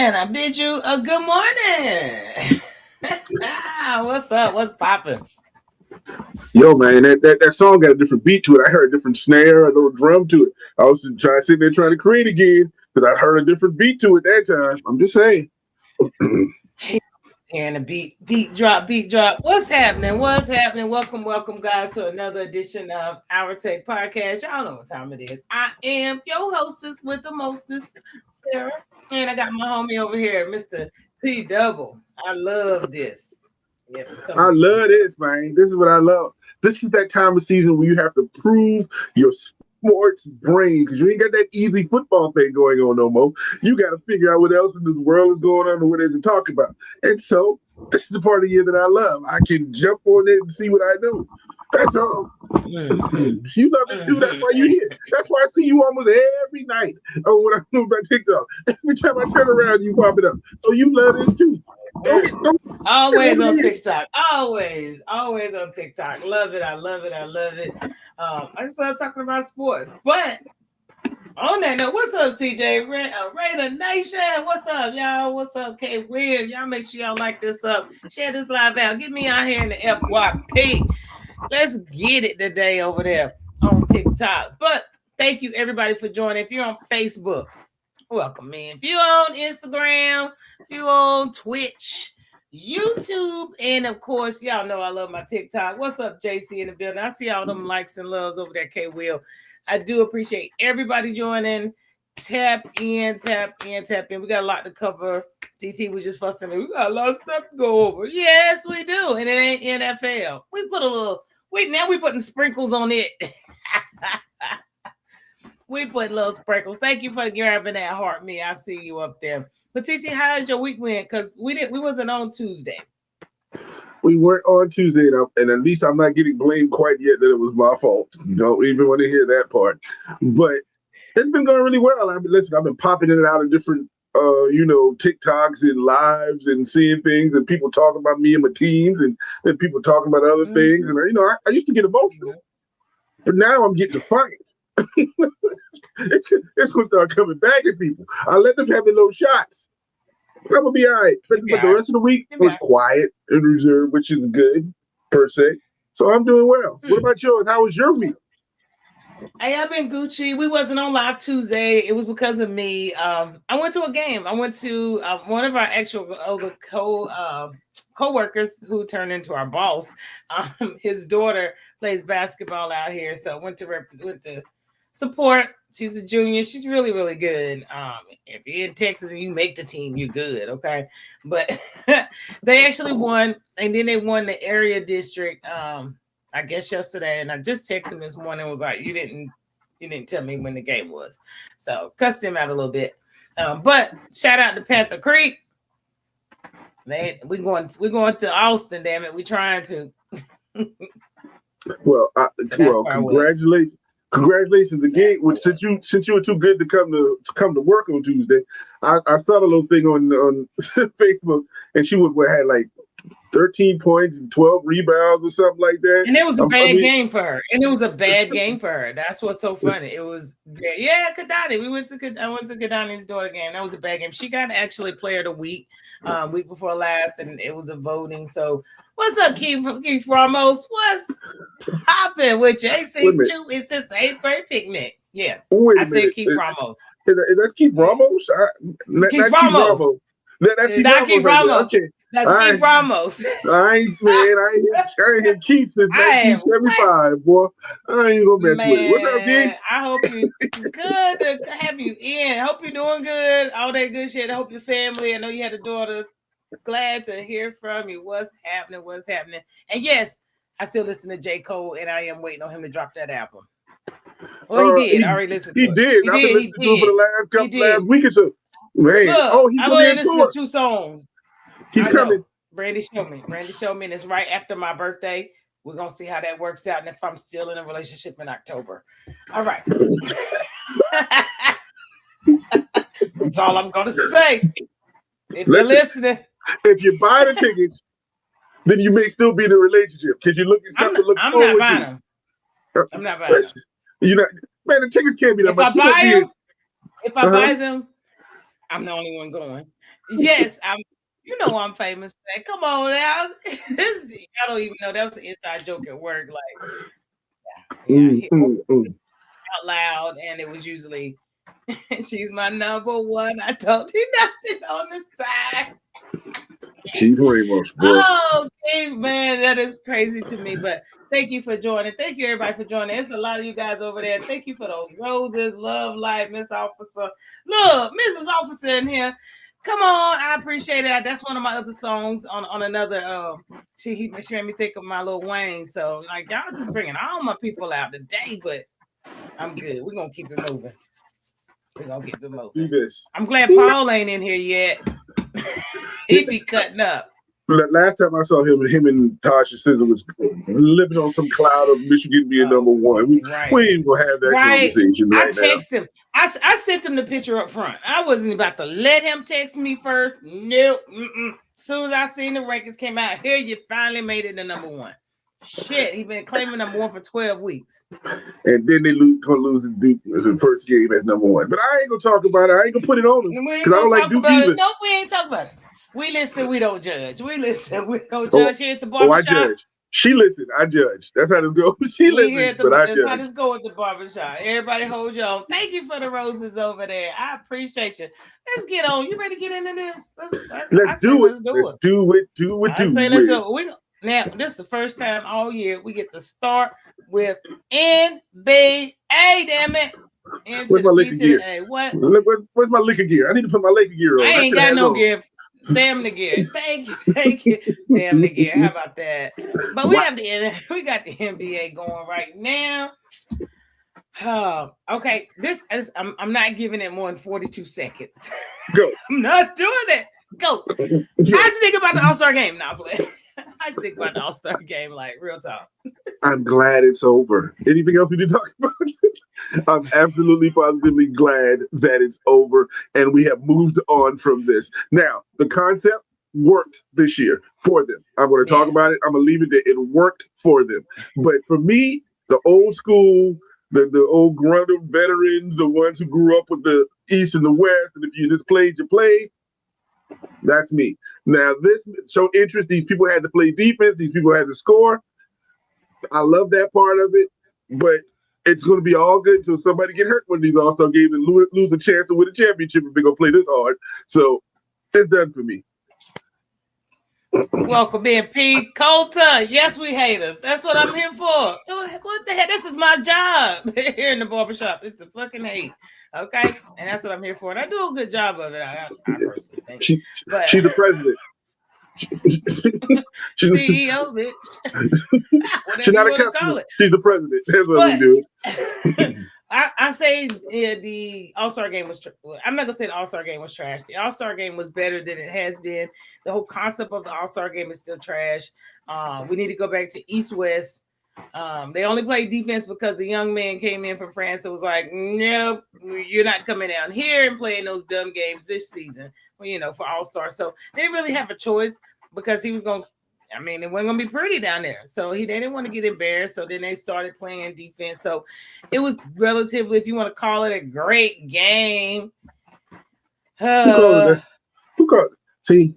And I bid you a good morning. What's up? What's popping? Yo, man, that song got a different beat to it. I heard a different snare, a little drum to it. I was sitting there trying to create again because I heard a different beat to it that time. I'm just saying. Hearing a beat drop. What's happening? Welcome, guys, to another edition of Hourtake podcast. Y'all know what time it is. I am your hostess with the mostest, Sarah, and I got my homie over here, Mr. T Double. I love this. Yeah, I love this, man. This is what I love. This is that time of season where you have to prove your sports brain because you ain't got that easy football thing going on no more. You got to figure out what else in this world is going on and what is it talk about. And so this is the part of the year that I love. I can jump on it and see what I know. That's all. You love it too. That's why you here. That's why I see you almost every night. Oh, when I move my TikTok, every time I turn around, you pop it up. So you love this too. Always on TikTok. Always on TikTok. Love it. I love it. I just started talking about sports. But on that note, what's up, CJ? Raider Nation? What's up, y'all? What's up, K Will? Y'all make sure y'all like this up. Share this live out. Get me out here in the FYP. Let's get it today over there on TikTok. But thank you, everybody, for joining. If you're on Facebook, welcome in. If you're on Instagram, if you're on Twitch, YouTube, and of course, y'all know I love my TikTok. What's up, JC in the building? I see all them likes and loves over there, K Will. I do appreciate everybody joining. Tap in. We got a lot to cover. DT was just fussing me. We got a lot of stuff to go over. Yes, we do. And it ain't NFL. We putting sprinkles on it. We put little sprinkles. Thank you for grabbing that heart, me. I see you up there. But TT, how's your week went? Because we wasn't on Tuesday. We weren't on Tuesday, and at least I'm not getting blamed quite yet that it was my fault. You don't even want to hear that part. But it's been going really well. I've been popping in and out of different TikToks and lives and seeing things and people talking about me and my teams and then people talking about other things. And I used to get emotional, but now I'm getting defiant. It's going to start coming back at people. I let them have their little shots. I'm going to be all right. But the rest of the week was quiet and reserved, which is good, per se. So I'm doing well. What about yours? How was your week? Hey, I've been Gucci. We wasn't on live Tuesday. It was because of me. I went to a game. I went to one of our actual co-workers who turned into our boss. His daughter plays basketball out here, so I went to support. She's a junior. She's really, really good. If you're in Texas and you make the team, you're good, okay? But they actually won, and then they won the area district. I guess yesterday, and I just texted him this morning. Was like, you didn't tell me when the game was, so cussed him out a little bit. But shout out to Panther Creek. We're going to Austin. Damn it, we trying to. Well, congratulations. Congratulations again. Since you were too good to come to work on Tuesday, I saw the little thing on Facebook, and she had like 13 points and 12 rebounds or something like that. And it was a bad game for her. That's what's so funny. It was Kadani. I went to Kadani's daughter game. That was a bad game. She got actually player of the week before last, and it was a voting. So what's up, Keith Ramos? What's popping with you? AC Chu is since the 8th grade picnic. Yes. I said Keith Ramos. Is that Keith Ramos? Keith Ramos. That's Keith Ramos. Okay. That's Keith Ramos. I ain't hit Keith since 1975, boy. I ain't gonna mess with it. What's up, Keith? I hope you good to have you in. I hope you're doing good. All that good shit. I hope your family. I know you had a daughter. Glad to hear from you. What's happening? And yes, I still listen to J. Cole, and I am waiting on him to drop that album. Well, he did. I already listened to it. He did. I've been listening to him for the last week or so. Man. Look, he's going to listen to 2 songs. He's coming. Brandy showed me, and it's right after my birthday. We're gonna see how that works out, and if I'm still in a relationship in October. All right. That's all I'm gonna say. If you're listening, if you buy the tickets, then you may still be in a relationship because you're looking something to look forward to. I'm not buying them. You know, man, the tickets can't be that much. If I buy them, I'm the only one going. Yes, I'm famous for that. Come on now. I don't even know. That was an inside joke at work. Like, yeah, I hear out loud, and it was usually, she's my number one. I don't do nothing on the side. She's Ramos, bro. Oh, okay, man, that is crazy to me. But thank you for joining. Thank you, everybody, for joining. There's a lot of you guys over there. Thank you for those roses. Love life, Miss Officer. Look, Mrs. Officer in here. Come on, I appreciate it. That's one of my other songs on another. He made me think of my little Wayne. So like y'all just bringing all my people out today, but I'm good. We're gonna keep it moving. I'm glad Paul ain't in here yet. He'd be cutting up. Last time I saw him and Tasha Sizzle was living on some cloud of Michigan being number one. We ain't gonna have that conversation right now. I text him. I sent him the picture up front. I wasn't about to let him text me first. Nope. As soon as I seen the rankings came out, here you finally made it to number one. Shit, he been claiming number one for 12 weeks. And then they gonna lose the first game as number one. But I ain't gonna talk about it. I ain't gonna put it on them because I don't like Duke either. No, we ain't talking about it. We listen, we don't judge. We don't judge here at the barbershop. I judge. She listens, I judge. That's how this goes. She listens, but I judge. That's how this go at the barbershop. Everybody hold your own. Thank you for the roses over there. I appreciate you. Let's get on. You ready to get into this? Let's do it. Let's do it. Now, this is the first time all year we get to start with NBA. Damn it. Where's my liquor gear? Where's my liquor gear? I need to put my liquor gear on. I ain't got no gear. Damn the gear. Thank you. Damn the gear. How about that? But we got the NBA going right now. Okay. I'm not giving it more than 42 seconds. Go. I'm not doing it. Go. I just think about the All-Star game. Now play. I just think about the All-Star game, like real talk. I'm glad it's over. Anything else we need to talk about? I'm absolutely positively glad that it's over and we have moved on from this. Now, the concept worked this year for them. I'm going to talk about it. I'm going to leave it there. It worked for them. But for me, the old school, the old grunted veterans, the ones who grew up with the East and the West, and if you just played, you played. That's me. Now, this showed interest. These people had to play defense. These people had to score. I love that part of it, but it's going to be all good until somebody get hurt one of these All-Star games and lose a chance to win a championship if they're going to play this hard. So it's done for me. Welcome in, P. Coulter. Yes, we haters. That's what I'm here for. What the heck? This is my job here in the barbershop. It's the fucking hate. Okay? And that's what I'm here for. And I do a good job of it. I personally think. She's the president. She's CEO, bitch. She's not a customer. She's the president. That's what we do. I say the All-Star game was I'm not gonna say the All-Star game was trash. The All-Star game was better than it has been. The whole concept of the All-Star game is still trash. We need to go back to East-West. They only played defense because the young man came in from France. It was like, nope, you're not coming down here and playing those dumb games this season, for All-Star. So they didn't really have a choice because he was going to, it wasn't going to be pretty down there. So they didn't want to get embarrassed. So then they started playing defense. So it was relatively, if you want to call it a great game. Who called it? See,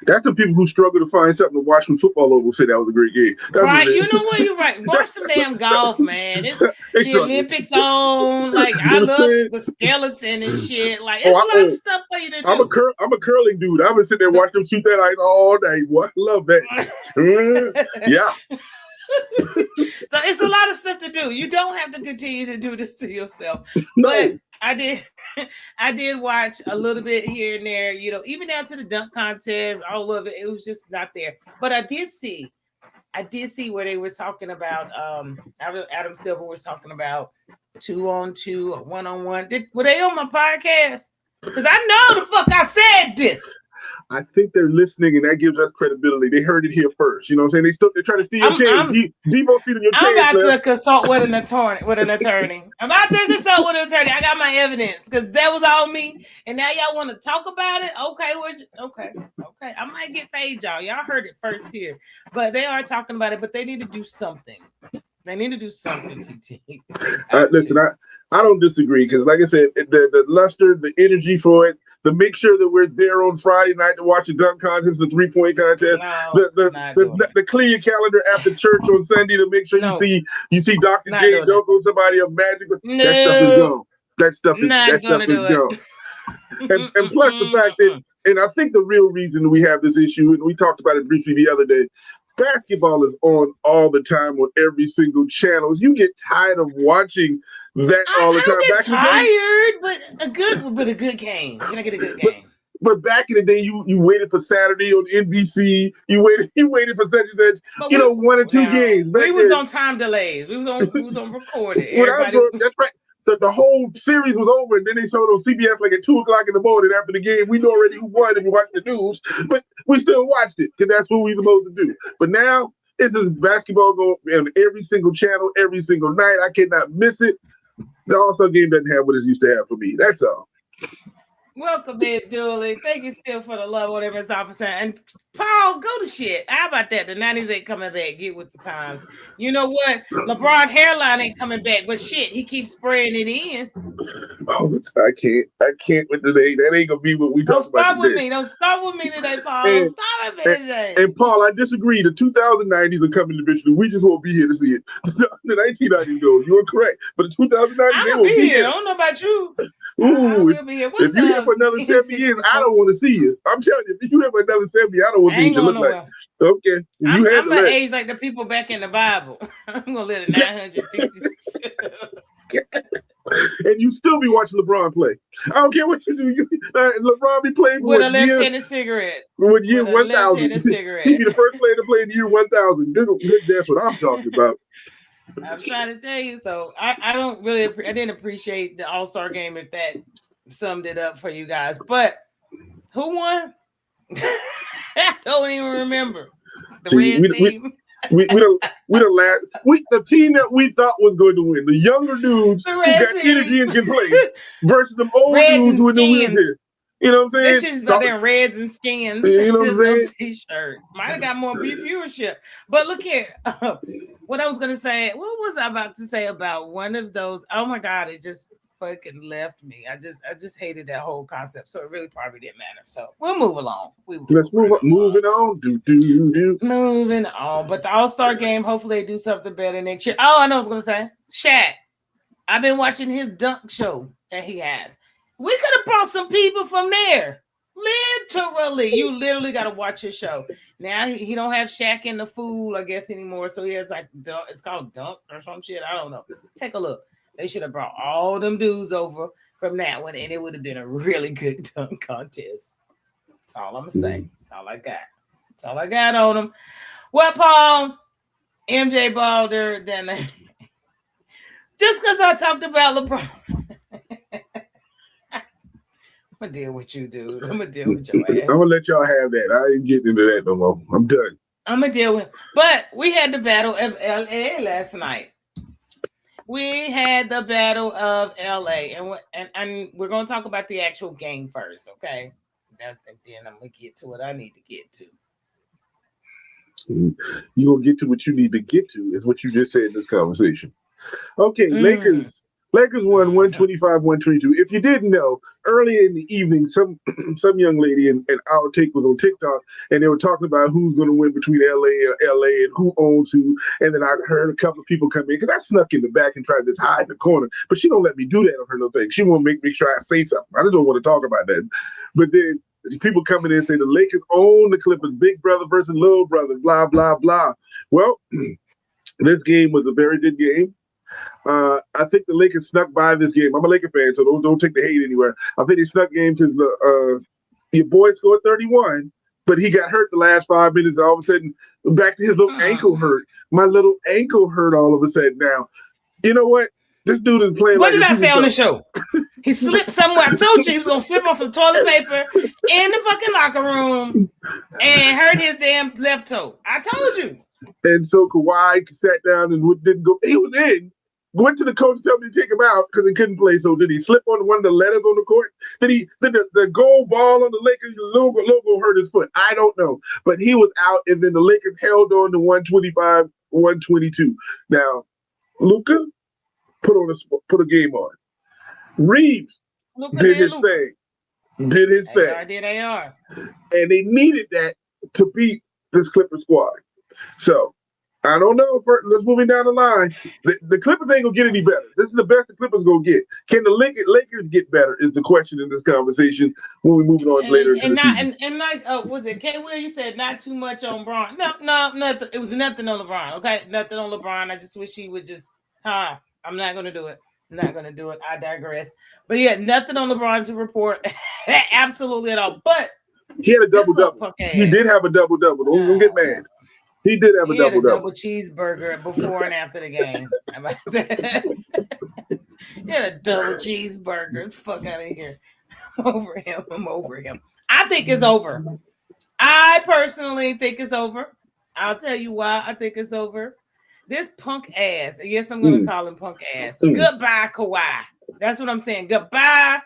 that's the people who struggle to find something to watch when football over say that was a great game. Right, you know what? You're right. Watch some damn golf, man. It's the Olympics on. Like, I love the skeleton and shit. Like, it's a lot of stuff for you to do. I'm a curling dude. I've been sitting there watching them shoot that ice all day. Boy, I love that. Yeah. So it's a lot of stuff to do. You don't have to continue to do this to yourself. No. But I did watch a little bit here and there, even down to the dunk contest, all of it. It was just not there. But I did see where they were talking about Adam Silver was talking about 2-on-2 or 1-on-1. Were they on my podcast? Because I know the fuck I said this. I think they're listening, and that gives us credibility. They heard it here first. You know what I'm saying? They're trying to steal your chance. Debo stealing your chance. I'm about to consult with an attorney. I'm about to consult with an attorney. I got my evidence because that was all me. And now y'all want to talk about it? Okay. I might get paid, y'all. Y'all heard it first here. But they are talking about it, but they need to do something. TT. Listen, I don't disagree because, like I said, the luster, the energy for it, to make sure that we're there on Friday night to watch the dunk contest, the 3-point contest, No, the clear your calendar after church on Sunday to make sure you see Dr. J Doko, somebody of magic. No, that stuff is gone. That stuff is gone. And plus the fact that, and I think the real reason we have this issue, and we talked about it briefly the other day, basketball is on all the time on every single channel. You get tired of watching that all the time. I don't get tired, but a good game. Can I get a good game? But back in the day, you waited for Saturday on NBC. You waited for such and such. 1 or 2 games. We was on time delays. We was on recorded. That's right. The whole series was over, and then they showed on CBS like at 2:00 in the morning after the game. We know already who won and we watched the news, but we still watched it because that's what we supposed to do. But now this is basketball going on every single channel, every single night. I cannot miss it. The All-Star game doesn't have what it used to have for me. That's all. Welcome in, Dooley. Thank you still for the love, whatever it's officer. And Paul, go to shit. How about that? The 90s ain't coming back. Get with the times. You know what? LeBron hairline ain't coming back, but shit, he keeps spraying it in. Oh, I can't with today. That ain't gonna be what we talk about today. Don't start with me today, Paul. Don't start with me today. And Paul, I disagree. The 2090s are coming eventually. We just won't be here to see it. The 1990s, though, you are correct. But the 2090s, they will be here. I don't know about you. Ooh, if you're here for another 70 years, I don't want to see you. I'm telling you, if you have another 70, I don't want to see you to look like. Okay. I'm gonna age like the people back in the Bible. I'm gonna live to 960. And you still be watching LeBron play. I don't care what you do. LeBron be playing with a left-handed cigarette. With year 1000. He'd be the first player to play in the year 1000. That's what I'm talking about. I'm trying to tell you. So I didn't appreciate the All-Star game if that summed it up for you guys. But who won? I don't even remember. The red team. The team that we thought was going to win, the younger dudes who got energy and can play, versus them old dudes who are in the wheelchair. You know what I'm saying? It's just about them reds and skins. You know what I'm saying? No t-shirt. Might have got more viewership. But look here. What I was going to say, what was I about to say about one of those? Oh my God, it just fucking left me. I just hated that whole concept. So it really probably didn't matter. So we'll move along. Let's move on. Moving on. Moving on. But the All-Star game, hopefully they do something better next year. Oh, I know what I was going to say. Shaq. I've been watching his dunk show that he has. We could have brought some people from there. Literally. You literally got to watch his show. Now he don't have Shaq in the Fool, I guess, anymore. So he has like dunk. It's called Dunk or some shit. I don't know. Take a look. They should have brought all them dudes over from that one, and it would have been a really good dunk contest. That's all I'm going to say. That's all I got. That's all I got on them. Well, Paul, MJ Balder, then just because I talked about LeBron. I'm going to deal with you, dude. I'm going to deal with your ass. I'm going to let y'all have that. I ain't getting into that no more. I'm done. I'm going to deal with it. But we had the Battle of LA last night. We had the Battle of LA. And we're going to talk about the actual game first, okay? And then I'm going to get to what I need to get to. You're going to get to what you need to get to, is what you just said in this conversation. Okay, Lakers won 125-122. If you didn't know, earlier in the evening, some young lady and Hourtake was on TikTok, and they were talking about who's going to win between LA and who owns who. And then I heard a couple of people come in, because I snuck in the back and tried to just hide in the corner. But she don't let me do that on her little thing. She won't make me sure I say something. I just don't want to talk about that. But then people coming in and say the Lakers own the Clippers, big brother versus little brother, blah, blah, blah. Well, this game was a very good game. I think the Lakers snuck by this game. I'm a Laker fan, so don't take the hate anywhere. I think they snuck game to your boy scored 31, but he got hurt the last 5 minutes. All of a sudden, back to his little ankle hurt. My little ankle hurt all of a sudden. Now, you know what? This dude is playing. What did I say on the show? He slipped somewhere. I told you he was gonna slip off some toilet paper in the fucking locker room and hurt his damn left toe. I told you. And so Kawhi sat down and didn't go. He was in. Went to the coach and told me to take him out because he couldn't play. So did he slip on one of the letters on the court? Did the gold ball on the Lakers logo hurt his foot? I don't know. But he was out, and then the Lakers held on to 125-122. Now, Luka put a game on. Reeves did his thing. did his thing. They are. And they needed that to beat this Clippers squad. So I don't know. Let's move down the line. The Clippers ain't gonna get any better. This is the best the Clippers gonna get. Can the Lakers get better? Is the question in this conversation when we move on later into the season. And like, was it K. Will? You said not too much on Bron. No, nothing. It was nothing on LeBron. Okay, nothing on LeBron. I just wish he would just. I'm not gonna do it. I digress. But he had nothing on LeBron to report. Absolutely at all. But he had a double-double. He did have a double-double. Don't get mad. He did have a double cheeseburger before and after the game. How about that? He had a double cheeseburger. Fuck out of here. I'm over him. I think it's over. I personally think it's over. I'll tell you why I think it's over. This punk ass. Yes, I'm going to call him punk ass. Goodbye, Kawhi. That's what I'm saying. Goodbye,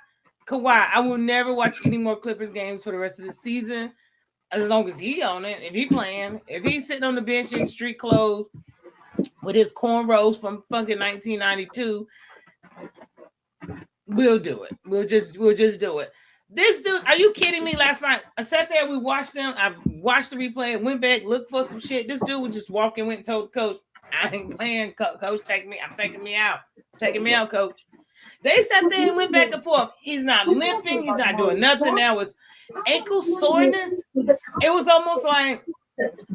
Kawhi. I will never watch any more Clippers games for the rest of the season. As long as he on it, if he playing, if he's sitting on the bench in street clothes with his cornrows from fucking 1992, we'll do it. We'll just do it. This dude, are you kidding me? Last night, I sat there, we watched them. I watched the replay, went back, looked for some shit. This dude was just walking, went and told the coach, I ain't playing, coach, take me. I'm taking me out. Taking me out, coach. They sat there and went back and forth. He's not limping. He's not doing nothing. Now it's ankle soreness. It was almost like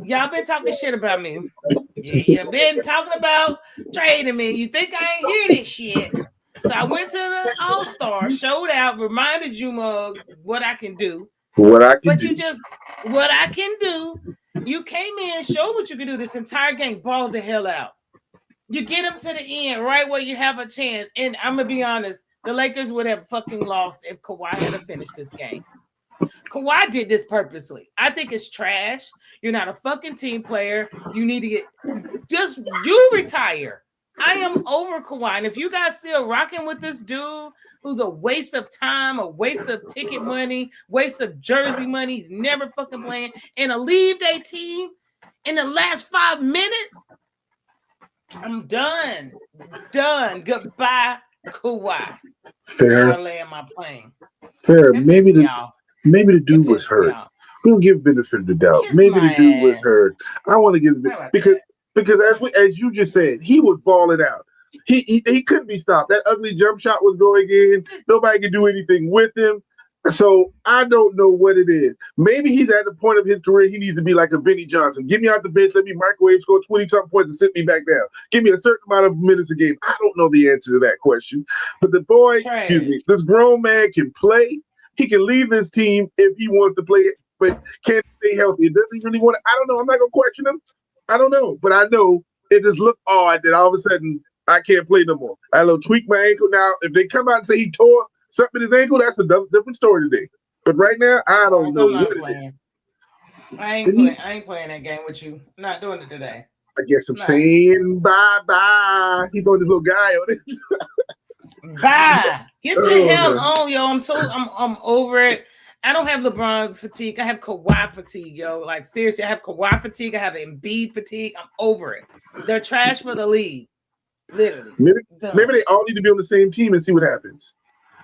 y'all been talking shit about me. You've been talking about trading me. You think I ain't hear this shit? So I went to the All-Star, showed out, reminded you mugs what I can do. What I can do. You came in, showed what you can do this entire game, balled the hell out. You get them to the end, right where you have a chance. And I'm going to be honest, the Lakers would have fucking lost if Kawhi had finished this game. Kawhi did this purposely. I think it's trash. You're not a fucking team player. You need to you retire. I am over Kawhi. And if you guys still rocking with this dude who's a waste of time, a waste of ticket money, waste of jersey money, he's never fucking playing, and a leave day team in the last 5 minutes, I'm done. Goodbye, Kawhi. Fair. I'll land my plane. Fair. Maybe the dude was hurt. We'll give benefit of the doubt. Maybe the dude was hurt. I want to give it because as you just said, he was balling out. He couldn't be stopped. That ugly jump shot was going in. Nobody could do anything with him. So I don't know what it is. Maybe he's at the point of his career he needs to be like a Benny Johnson. Get me out the bench, let me microwave, score 20-something points, and sit me back down. Give me a certain amount of minutes a game. I don't know the answer to that question. But the boy, this grown man can play. He can leave his team if he wants to play it, but can't stay healthy. Does he really want to? I don't know. I'm not going to question him. I don't know. But I know it just looked odd that all of a sudden I can't play no more. I tweak my ankle. Now, if they come out and say he tore something in his ankle, that's a different story today. But right now, I don't know what it is. I ain't playing that game with you. I'm not doing it today. I guess I'm saying bye-bye. He put this little guy on it. Bye. Get the hell on, yo. I'm over it. I don't have LeBron fatigue. I have Kawhi fatigue, yo. Like, seriously, I have Kawhi fatigue. I have Embiid fatigue. I'm over it. They're trash for the league. Literally. Maybe they all need to be on the same team and see what happens.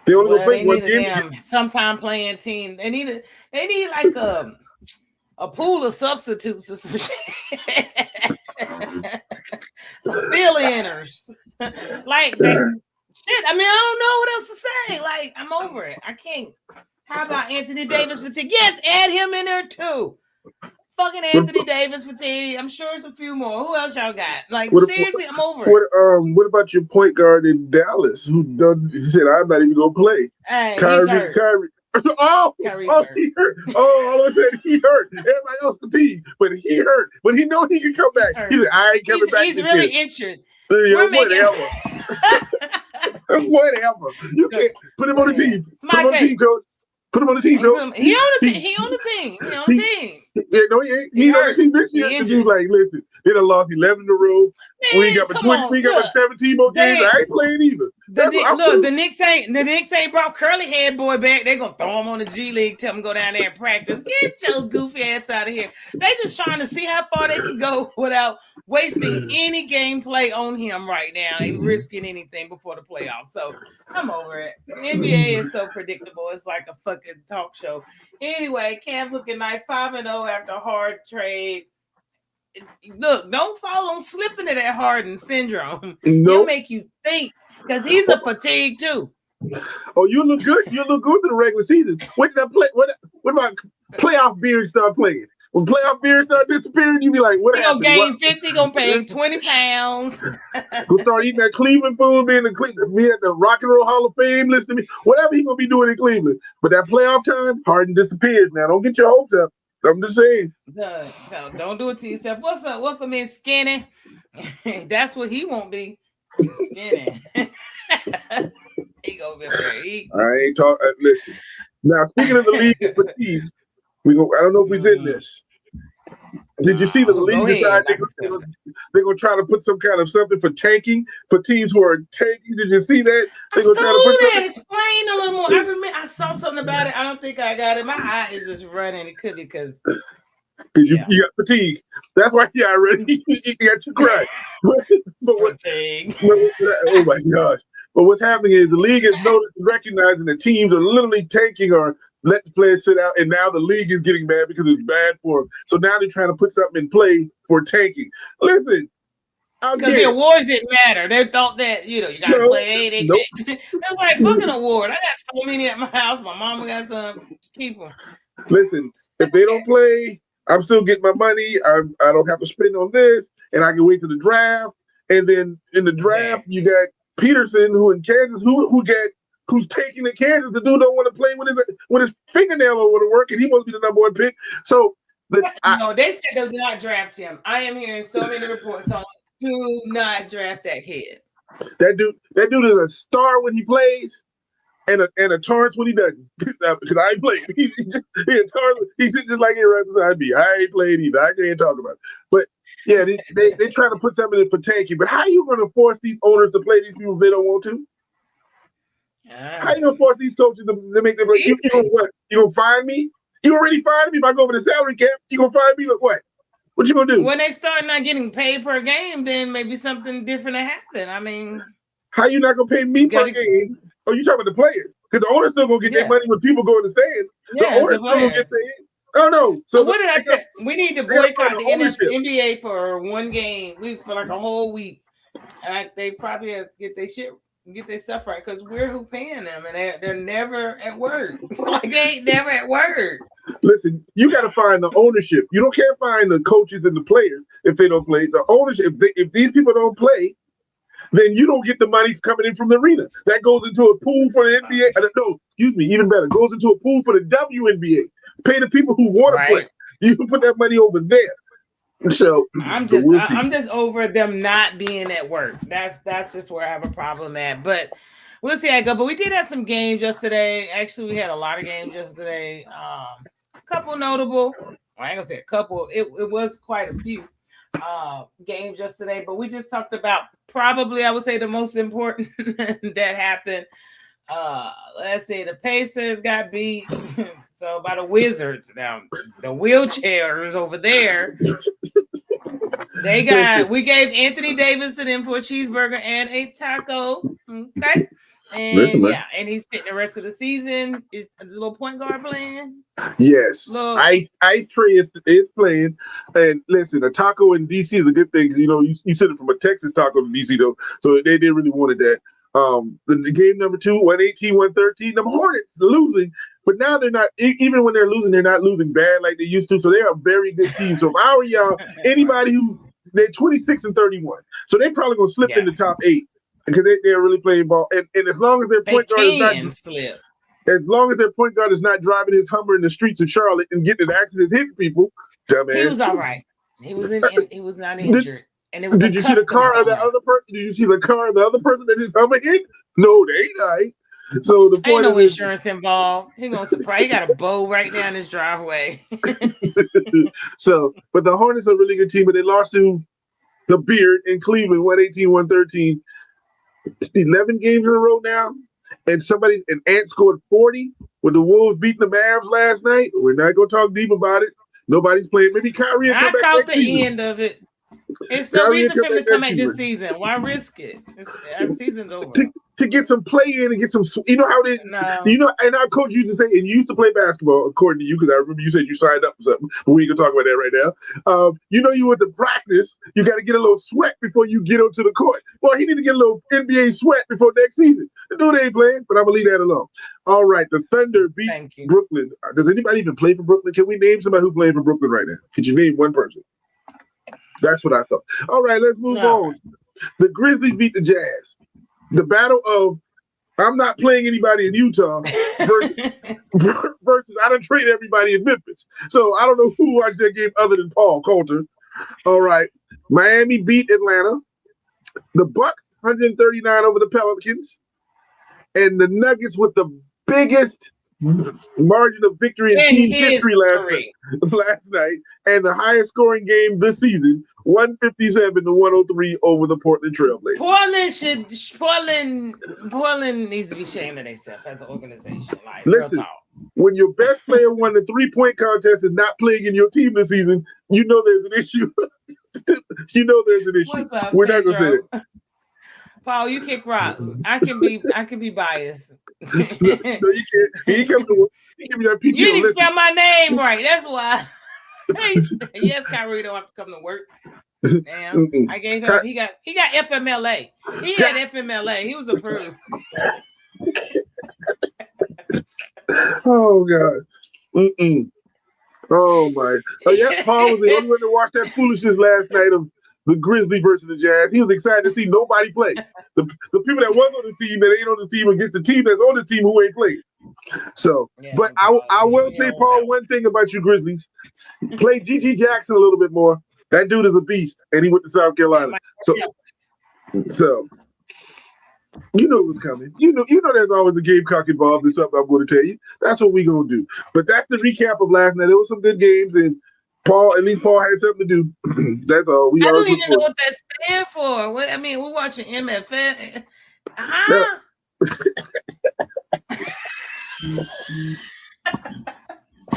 They only play one game. Sometime playing team. They need like a pool of substitutes or some shit. Some fill-inners. Like that. Shit, I mean, I don't know what else to say. Like, I'm over it. I can't. How about Anthony Davis fatigue? Yes, add him in there too. Fucking Anthony Davis fatigue. I'm sure it's a few more. Who else y'all got? Like, seriously, I'm over it. What about your point guard in Dallas who said, I'm not even going to play? Hey, Kyrie. He hurt. All of a sudden he hurt. Everybody else fatigued, but he hurt. But he know he can come back. He said, I ain't coming back. He's really injured. Whatever. You can't put him on the team. It's my team. Coach. Put him on the team, Coach. He on the team. Yeah, no, he ain't. He He on the hurt. team this year. He The dude injured. like, listen, they done lost 11 in a row. We ain't Man, got but come 20. We on. ain't got but Look, 17 more games. they I ain't playing either. That's what I'm look, doing. the Knicks ain't brought Curly Head Boy back. They gonna throw him on the G League, tell him go down there and practice. Get your goofy ass out of here. They just trying to see how far they can go without wasting any gameplay on him right now and risking anything before the playoffs. So I'm over it. NBA is so predictable. It's like a fucking talk show. Anyway, Cavs looking like 5-0 after a hard trade. Look, don't fall on slipping to that Harden syndrome. He'll make you think because he's a fatigue too. Oh, you look good. You look good in the regular season. When did I play? When my playoff beard start playing? When playoff beard start disappearing, you be like, what happened? He gonna gain 50, gonna pay 20 pounds. Go start eating that Cleveland food, be at the Rock and Roll Hall of Fame, listen to me. Whatever he gonna be doing in Cleveland. But that playoff time, Harden disappears now. Don't get your hopes up. I'm just saying. No, don't do it to yourself. What's up? Welcome in, Skinny. That's what he won't be. Skinny. He gonna be very. I ain't talking. Listen. Now, speaking of the league and fatigue, I don't know if we're in this. Did you see the league decide they're going to try to put some kind of something for tanking for teams who are tanking? Did you see that? They're going to try to put that. Explain a little more. I remember I saw something about it. I don't think I got it. My eye is just running. It could be because you got fatigue. That's why you already got you crying. Fatigue. Oh my gosh. But what's happening is the league is noticed and recognizing that teams are literally tanking or let the players sit out, and now the league is getting mad because it's bad for them. So now they're trying to put something in play for tanking. Listen, because the awards didn't matter. They thought that you got to play. It was like fucking award. I got so many at my house. My mama got some. Keep them. Listen, if they don't play, I'm still getting my money. I don't have to spend on this, and I can wait to the draft. And then in the draft, you got Peterson, who in Kansas, who's taking the Kansas. The dude don't want to play with his fingernail don't want to work, and he wants to be the number one pick. So they said they do not draft him. I am hearing so many reports on do not draft that kid. That dude is a star when he plays, and a Torrance when he doesn't. Because I ain't played. He's sitting just like here right beside me. I ain't played either. I can't talk about it. But yeah, they trying to put something in for tanking. But how are you going to force these owners to play these people if they don't want to? How you gonna force these coaches to make them like you gonna fine me? You already fined me if I go over the salary cap. You gonna fine me? Like what? What you gonna do? When they start not getting paid per game, then maybe something different will happen. I mean, how you not gonna pay me per game? Oh, you talking about the players? Because the owners still gonna get their money when people go in the stands. The owners still gonna get paid. Oh no! So what did I say? We need to boycott the NBA for one game. For like a whole week, and they probably have to get their stuff right because we're who paying them, and they're never at work. Like they ain't never at work. Listen, you got to find the ownership. You can't find the coaches and the players if they don't play. The ownership. If these people don't play, then you don't get the money coming in from the arena. That goes into a pool for the NBA. No, excuse me, even better, goes into a pool for the WNBA. Pay the people who want to play. You can put that money over there. So I'm just over them not being at work. That's just where I have a problem at. But we'll see how it goes. But we did have some games yesterday. Actually, we had a lot of games yesterday. A couple notable. Well, I ain't gonna say a couple. It was quite a few games yesterday. But we just talked about probably I would say the most important that happened. Let's see. The Pacers got beat. So by the Wizards. Now the wheelchairs over there. We gave Anthony Davis in for a cheeseburger and a taco. Okay. And and he's sitting the rest of the season. Is the little point guard playing? Yes. Ice Tray is playing. And listen, a taco in DC is a good thing. You sent it from a Texas taco to DC though. So they didn't really wanted that. The game number 2, 118-113. The Hornets losing. But now they're not, even when they're losing, they're not losing bad like they used to. So they're a very good team. So if I were y'all, anybody they're 26-31. So they're probably going to slip in the top 8 because they're really playing ball. And as long as their point guard is not slip. As long as their point guard is not driving his Hummer in the streets of Charlotte and getting in accidents, hitting people, dumbass. He was all right. He was not injured. Did you see the car of the other person? Did you see the car of the other person that his Hummer hit? No, they ain't. So the Ain't point no of it, insurance involved. He gonna surprise. He got a bow right down his driveway. but the Hornets are a really good team, but they lost to the Beard in Cleveland, 118-113. 11 games in a row now. And Ant scored 40 with the Wolves beating the Mavs last night. We're not going to talk deep about it. Nobody's playing. Maybe Kyrie will I come back caught next the season. end of it. It's no Kyrie will reason for come him back to come next back this season. season. Why risk it? Our season's over. To get some play in and get some, you know how they, No. you know, and our coach used to say, and you used to play basketball, according to you, because I remember you said you signed up for something, but we can talk about that right now. You know, you went to practice, you got to get a little sweat before you get onto the court. Well, he need to get a little NBA sweat before next season. The dude ain't playing, but I'm going to leave that alone. All right, the Thunder beat Brooklyn. Does anybody even play for Brooklyn? Can we name somebody who's playing for Brooklyn right now? Could you name one person? That's what I thought. All right, let's move on. Right. The Grizzlies beat the Jazz. The battle of I'm not playing anybody in Utah versus I done trade everybody in Memphis. So I don't know who watched that game other than Paul Coulter. All right. Miami beat Atlanta. The Bucks 139 over the Pelicans. And the Nuggets with the biggest margin of victory in team history last night, and the highest scoring game this season, 157-103 over the Portland Trailblazers. Portland needs to be ashamed of themselves as an organization. Like, listen, real talk. When your best player won the 3-point contest and not playing in your team this season, you know there's an issue. You know there's an issue. What's up, we're not gonna say that. Paul, you kick rocks. I can be biased. No, you can't. He come to work. He give me that PTO. You didn't spell my name right. That's why. Yes, Kyrie don't have to come to work. Damn, I gave him. He got FMLA. He had FMLA. He was approved. Oh God. Oh my. Oh yeah, Paul was the only one to watch that foolishness last night of the Grizzlies versus the Jazz. He was excited to see nobody play. The people that was on the team that ain't on the team against the team that's on the team who ain't played. So, yeah, but I will say, Paul, one thing about you Grizzlies. Play G.G. Jackson a little bit more. That dude is a beast, and he went to South Carolina. So you know what's coming. You know there's always a Gamecock involved in something I'm going to tell you. That's what we're going to do. But that's the recap of last night. There was some good games, and Paul had something to do. That's all. I don't even know what that stands for. We're watching MFN.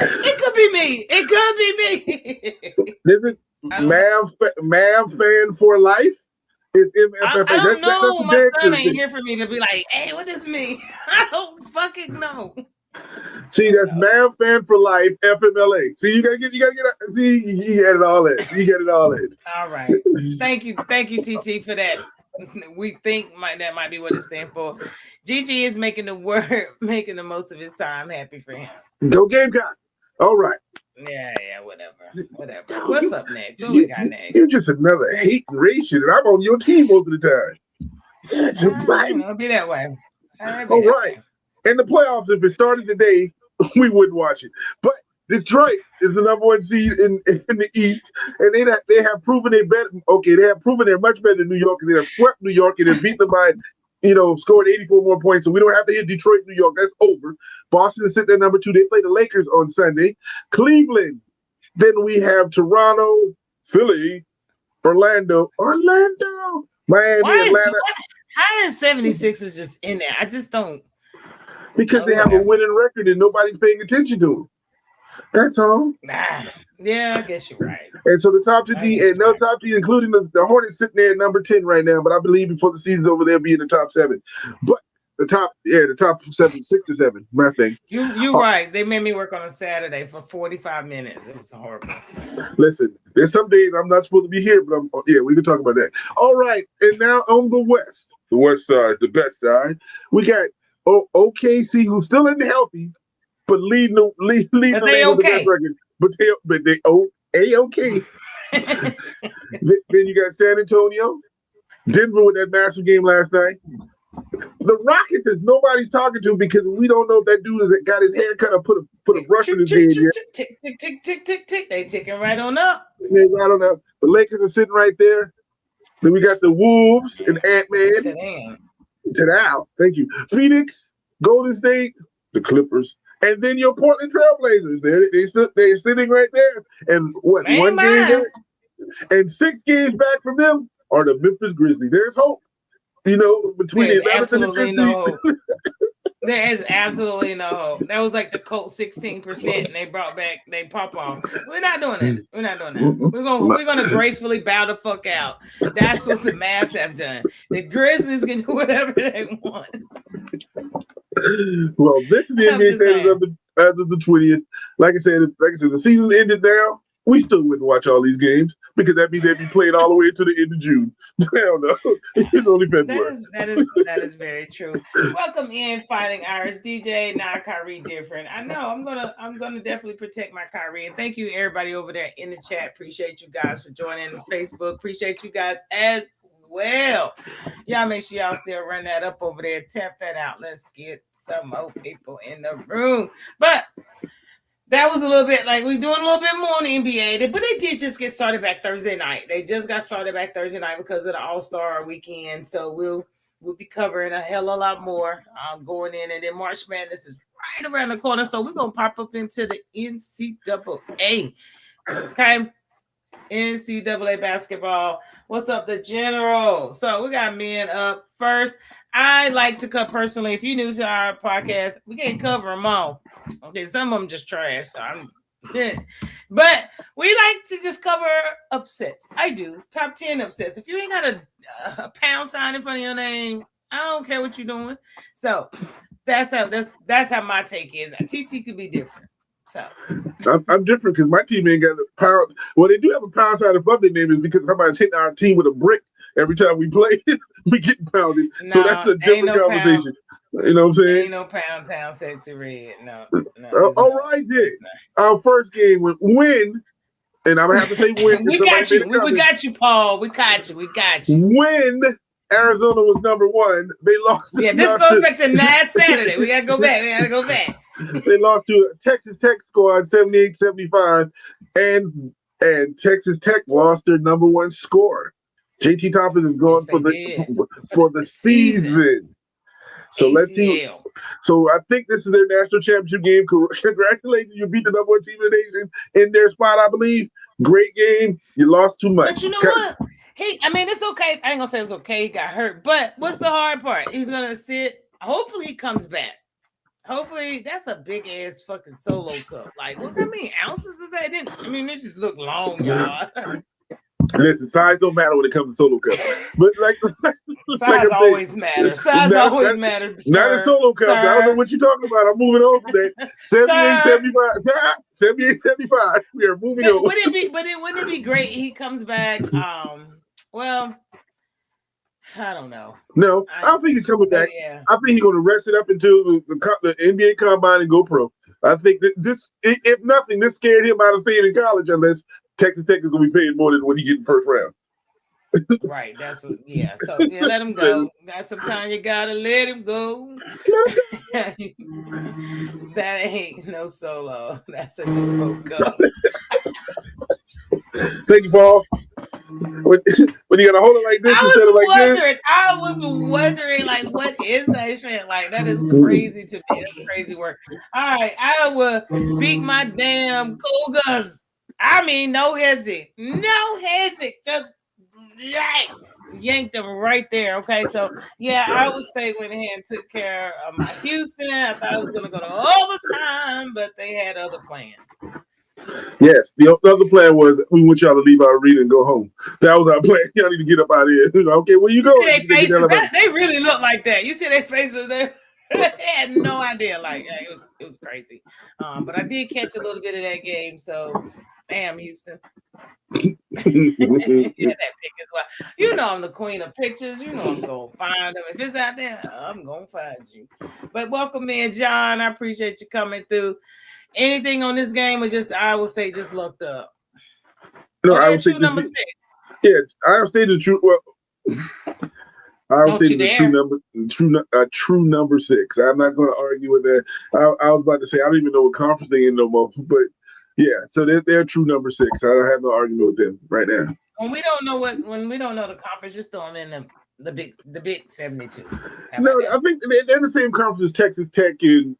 It could be me. It could be me. Isn't Mav fan for life? Is MFFA. I don't know. My son ain't here for me to be like, hey, what does this mean? I don't fucking know. See, that's Mav fan for life, FMLA. See, you gotta get. See, you got it all in. You get it all in. All right. Thank you, TT, for that. We think that might be what it stands for. Gigi is making the most of his time. Happy for him. Go Gamecock. All right. Yeah, whatever. What's up next? What we got next? You're just another hate and ration, and I'm on your team most of the time. It'll be that way. All right. In the playoffs, if it started today, we wouldn't watch it. But Detroit is the number one seed in the East, and they have proven they better. Okay, they have proven they're much better than New York, and they have swept New York and have beaten them by, scored 84 more points. So we don't have to hit Detroit, New York. That's over. Boston is sitting at number 2. They play the Lakers on Sunday. Cleveland. Then we have Toronto, Philly, Orlando, Miami, Atlanta. How is 76ers just in there? I just don't. Because they have a winning record and nobody's paying attention to them. That's all. Yeah, I guess you're right. And so the top 2 teams, and no top team, including the Hornets, sitting there at number 10 right now. But I believe before the season's over, they'll be in the top 7. But the top 7, 6 or 7. My thing. You're right. They made me work on a Saturday for 45 minutes. It was horrible. Listen, there's some days I'm not supposed to be here, but we can talk about that. All right, and now on the West side, the best side, we got OKC, who's still in the healthy, but leading the league with the best record. But they A-okay. Then you got San Antonio, Denver with that massive game last night. The Rockets is nobody's talking to because we don't know if that dude has got his hair cut or put a brush in his head yet. Tick. They ticking right on up. Right on up. The Lakers are sitting right there. Then we got the Wolves and Ant-Man. Thank you. Phoenix Golden State, the Clippers, and then your Portland Trailblazers. They're sitting right there. And what, Ain't one game mine. back? And 6 games back from them are the Memphis Grizzlies. There's hope. Between There's the 11th and the 10th absolutely no seed. hope. There is absolutely no hope. That was like the Colts 16%, and they brought back they pop off. We're not doing that. We're not doing that. We're gonna gracefully bow the fuck out. That's what the Mavs have done. The Grizzlies can do whatever they want. Well, this is the NBA standings as of the 20th. Like I said, the season ended now. We still wouldn't watch all these games because that means they'd be played all the way to the end of June. Hell no. It's only February. That is very true. Welcome in, Fighting Irish DJ. Now Kyrie different. I know I'm gonna definitely protect my Kyrie. And thank you everybody over there in the chat. Appreciate you guys for joining Facebook. Appreciate you guys as well. Y'all make sure y'all still run that up over there. Tap that out. Let's get some more people in the room. But that was a little bit like we're doing a little bit more on the NBA, but they did just get started back Thursday night. They just got started back Thursday night because of the All-Star weekend. So we'll be covering a hell of a lot more going in. And then March Madness is right around the corner. So we're going to pop up into the NCAA. Okay. NCAA basketball. What's up, the general? So we got men up first. I like to cut personally. If you're new to our podcast, we can't cover them all. Okay, some of them just trash. So but we like to just cover upsets. I do top 10 upsets. If you ain't got a pound sign in front of your name, I don't care what you're doing. So that's how my take is. TT could be different. So I'm different because my team ain't got a pound. Well, they do have a pound sign above their name is because somebody's hitting our team with a brick every time we play. We get pounded. No, so that's a different conversation. You know what I'm saying? Ain't no pound town sexy red. No. All right, then. Our first game would win, and I'm gonna have to say win. We got you. We got you, Paul. We got you. When Arizona was number 1, they lost. Yeah, this goes back to last Saturday. We gotta go back. They lost to a Texas Tech squad 78-75, and Texas Tech lost their number 1 scorer. JT Thompson is gone for the season. So ACL. Let's see. So I think this is their national championship game. Congratulations, you beat the number 1 team in the nation in their spot, I believe. Great game. You lost too much. But you know what? It's okay. I ain't gonna say it's okay. He got hurt, but what's the hard part? He's gonna sit. Hopefully, he comes back. Hopefully, that's a big ass fucking solo cup. Like, look how many ounces is that? It just look long, y'all. Listen, size don't matter when it comes to solo cup. But size always matters. Size always matters. Not a solo cup. I don't know what you're talking about. I'm moving on from that. 78-75. We are moving on. Wouldn't it be great? He comes back. Well, I don't know. No, I don't think he's coming back. Yeah. I think he's going to rest it up until the NBA combine and go pro. I think that this, if nothing, this scared him out of staying in college unless Texas Tech is going to be paying more than what he get in the first round. Right. So let him go. Got some time. You gotta let him go. That ain't no solo. That's a duo go. Thank you, Paul. When you gotta hold it like this instead of like this. I was wondering, like, what is that shit? Like, that is crazy to me. That's crazy work. All right, I will beat my damn Cougars. I mean, no hesitate. Just yanked them right there. Okay, so yeah, Iowa State went ahead and took care of my Houston. I thought it was going to go to overtime, but they had other plans. Yes, the other plan was we want y'all to leave our arena and go home. That was our plan. Y'all need to get up out of here. Okay, where you going? They really look like that. You see their faces there? They had no idea. Like, yeah, it was crazy. But I did catch a little bit of that game. So, damn, Houston. Yeah, that pick as well. You know I'm the queen of pictures. You know I'm gonna find them. If it's out there, I'm gonna find you. But welcome in, John. I appreciate you coming through. Anything on this game, or just I would say just looked up. No, I would say number 6. Yeah, I would say the true. Well, I would say the true number 6. I'm not going to argue with that. I was about to say I don't even know what conference they in no more, but. Yeah, so they're true number 6. I don't have no argument with them right now. When we don't know the conference, just throw them in the big 72. How No, about that? I think they're in the same conference as Texas Tech and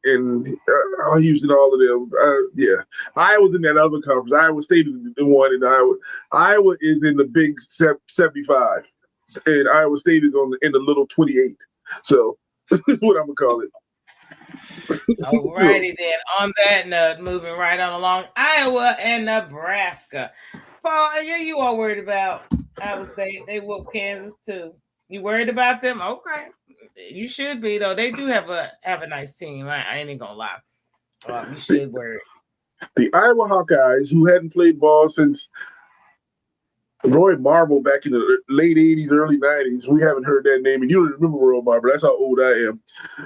Houston, all of them. Yeah, Iowa's in that other conference. Iowa State is the one in Iowa. Iowa is in the big 75, and Iowa State is in the little 28. So that's what I'm gonna call it. All So, righty then. On that note, moving right on along, Iowa and Nebraska. Paul, you all worried about Iowa State? They whoop Kansas too. You worried about them? Okay, you should be though. They do have a nice team. I ain't gonna lie. You the, should worry. the Iowa Hawkeyes, who hadn't played ball since Roy Marble back in the late 80s, early 90s. We haven't heard that name, and you don't remember Roy Marble. That's how old I am.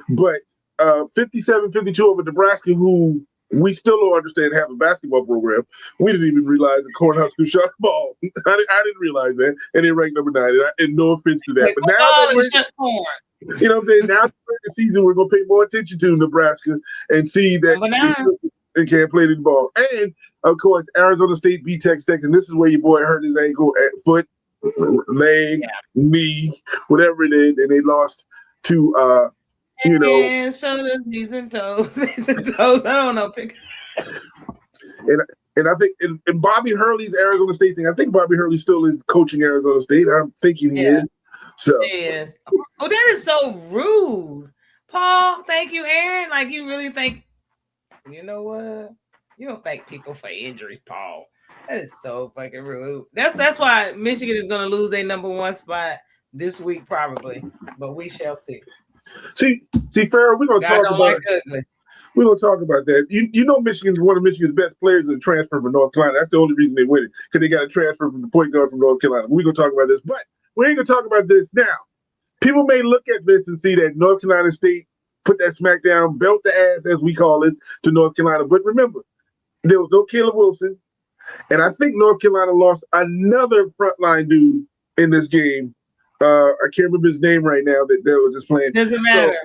But 57-52 over Nebraska, who we still don't understand have a basketball program. We didn't even realize the Cornhuskers shot the ball. I didn't realize that, and they ranked number 9. And no offense to that, Like, but now ball and that shut corn. you know what I'm saying, now during the season, we're gonna pay more attention to Nebraska and see that Number 9. they can't play the ball. And of course, Arizona State beat Texas Tech, and this is where your boy hurt his ankle, foot, leg, knee, whatever it is, and they lost to and shoulders, knees and toes, knees and toes. I don't know. Pick. And I think in Bobby Hurley's Arizona State thing, I think Bobby Hurley still is coaching Arizona State. I'm thinking he is. So Yes. Oh, that is so rude, Paul. Thank you, Aaron. Like you really think? You know what? You don't thank people for injuries, Paul. That is so fucking rude. That's why Michigan is going to lose their number 1 spot this week, probably. But we shall see. See, Farrell, we're gonna talk about. We're gonna talk about that. You know, Michigan's one of Michigan's best players in transfer from North Carolina. That's the only reason they win it, because they got a transfer from the point guard from North Carolina. We're gonna talk about this, but we ain't gonna talk about this now. People may look at this and see that North Carolina State put that smack down, belt the ass, as we call it, to North Carolina. But remember, there was no Caleb Wilson, and I think North Carolina lost another frontline dude in this game. I can't remember his name right now that they were just playing. Doesn't matter.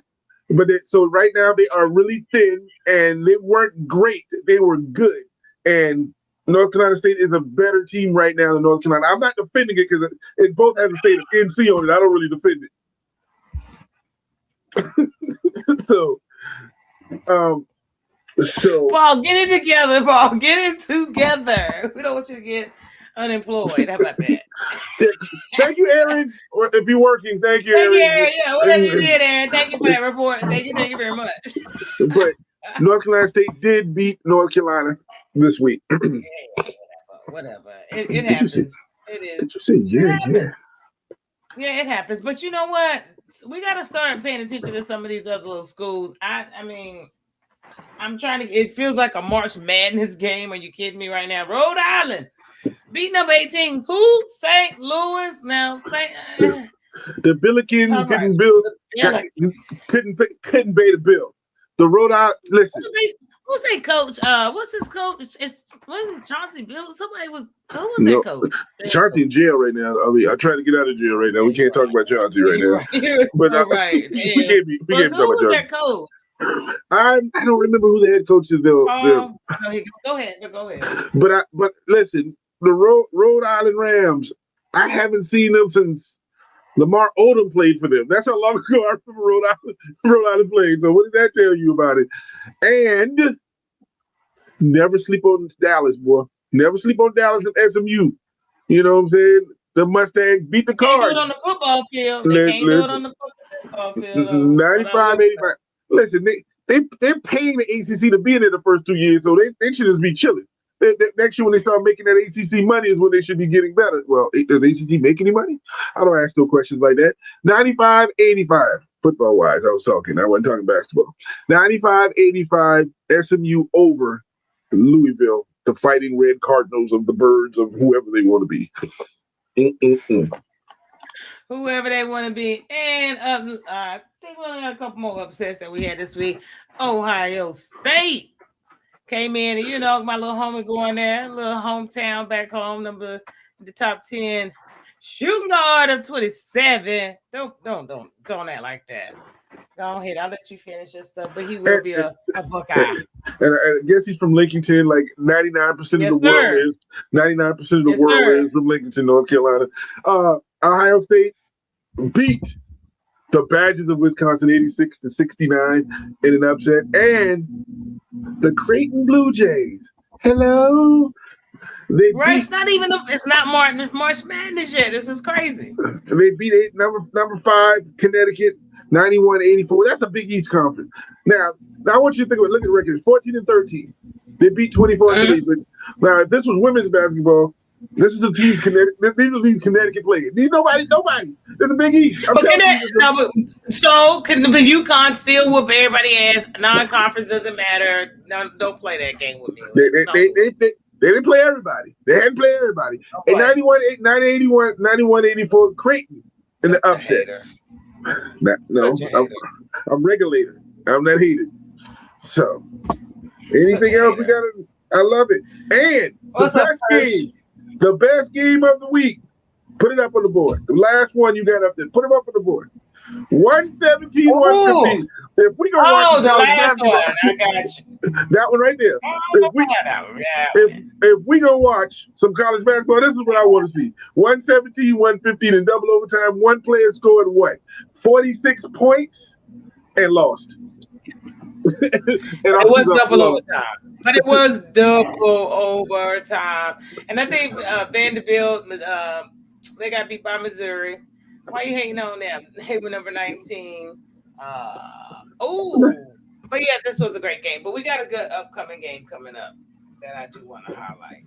So right now they are really thin, and they weren't great. They were good, and North Carolina State is a better team right now than North Carolina. I'm not defending it because it both has a state of NC on it. I don't really defend it. So Paul, get it together, Paul. Get it together. We don't want you to get unemployed. How about that? Thank you, Aaron. If you're working, thank you, Aaron. Yeah, whatever you did, Aaron. Thank you for that report. Thank you very much. But North Carolina State did beat North Carolina this week. Whatever. It happens. It is. Did you see? Yeah. Yeah, it happens. But you know what? We got to start paying attention to some of these other little schools. I mean, I'm trying to. It feels like a March Madness game. Are you kidding me right now? Rhode Island beat number 18. Who? St. Louis. Now, the Billikens couldn't pay the bill. The Rhode Island. Listen. Who's their coach? What's his coach? Wasn't Chauncey Bill? Somebody was. Who was their coach? Chauncey in jail right now. I mean, I'm trying to get out of jail right now. We can't talk about Chauncey right now. But right. we can't talk about who was their coach? I don't remember who the head coach is though. Go ahead. But listen, the Rhode Island Rams. I haven't seen them since Lamar Odom played for them. That's how long ago I remember Rhode Island played. So what did that tell you about it? And never sleep on Dallas, boy. Never sleep on Dallas and SMU. You know what I'm saying? The Mustangs beat the Cards. They can't do it on the football field. They can't do it on the football field. 95, 85. Listen, they're paying the ACC to be in there the first 2 years, so they should just be chilling. Next year, when they start making that ACC money, is when they should be getting better. Well, does ACC make any money? I don't ask no questions like that. 95-85, football-wise, I was talking. I wasn't talking basketball. 95-85, SMU over Louisville, the Fighting Red Cardinals of the Birds of whoever they want to be. Whoever they want to be. And I think we only got a couple more upsets that we had this week. Ohio State came in, and you know, my little homie going there, little hometown back home, the top 10 shooting guard of 27. Don't act like that. Go ahead, I'll let you finish your stuff, but he will be a Buckeye. And I guess he's from Lincolnton. Like 99% of the world is 99% of the world is from Lincoln, North Carolina. Ohio State beat the Badgers of Wisconsin 86-69 in an upset, and the Creighton Blue Jays. Hello. They beat, it's not even. It's not March Madness yet. This is crazy. They beat number 5 Connecticut 91-84. That's a Big East conference. Now I want you to think about. Look at the record. 14-13. They beat 24-3. But now, if this was women's basketball, this is the teams Connecticut. These are these Connecticut players. Nobody. There's a Big East. But UConn still whoop everybody ass. Non-conference doesn't matter. No, don't play that game with me. They didn't play everybody. They hadn't played everybody. In 91-84, Creighton in the upset. I'm regulator. I'm not hated. So, anything else we got? I love it. And the best game of the week. Put it up on the board. The last one you got up there. Put it up on the board. 117, 115. If we go watch the last one, I got you. That one right there. If we go watch some college basketball, this is what I want to see. 117, 115 in double overtime. One player scored 46 points and lost. It was double overtime. But it was double overtime. And I think Vanderbilt, they got beat by Missouri. Why are you hating on them? They were number 19. But yeah, this was a great game. But we got a good upcoming game coming up that I do want to highlight.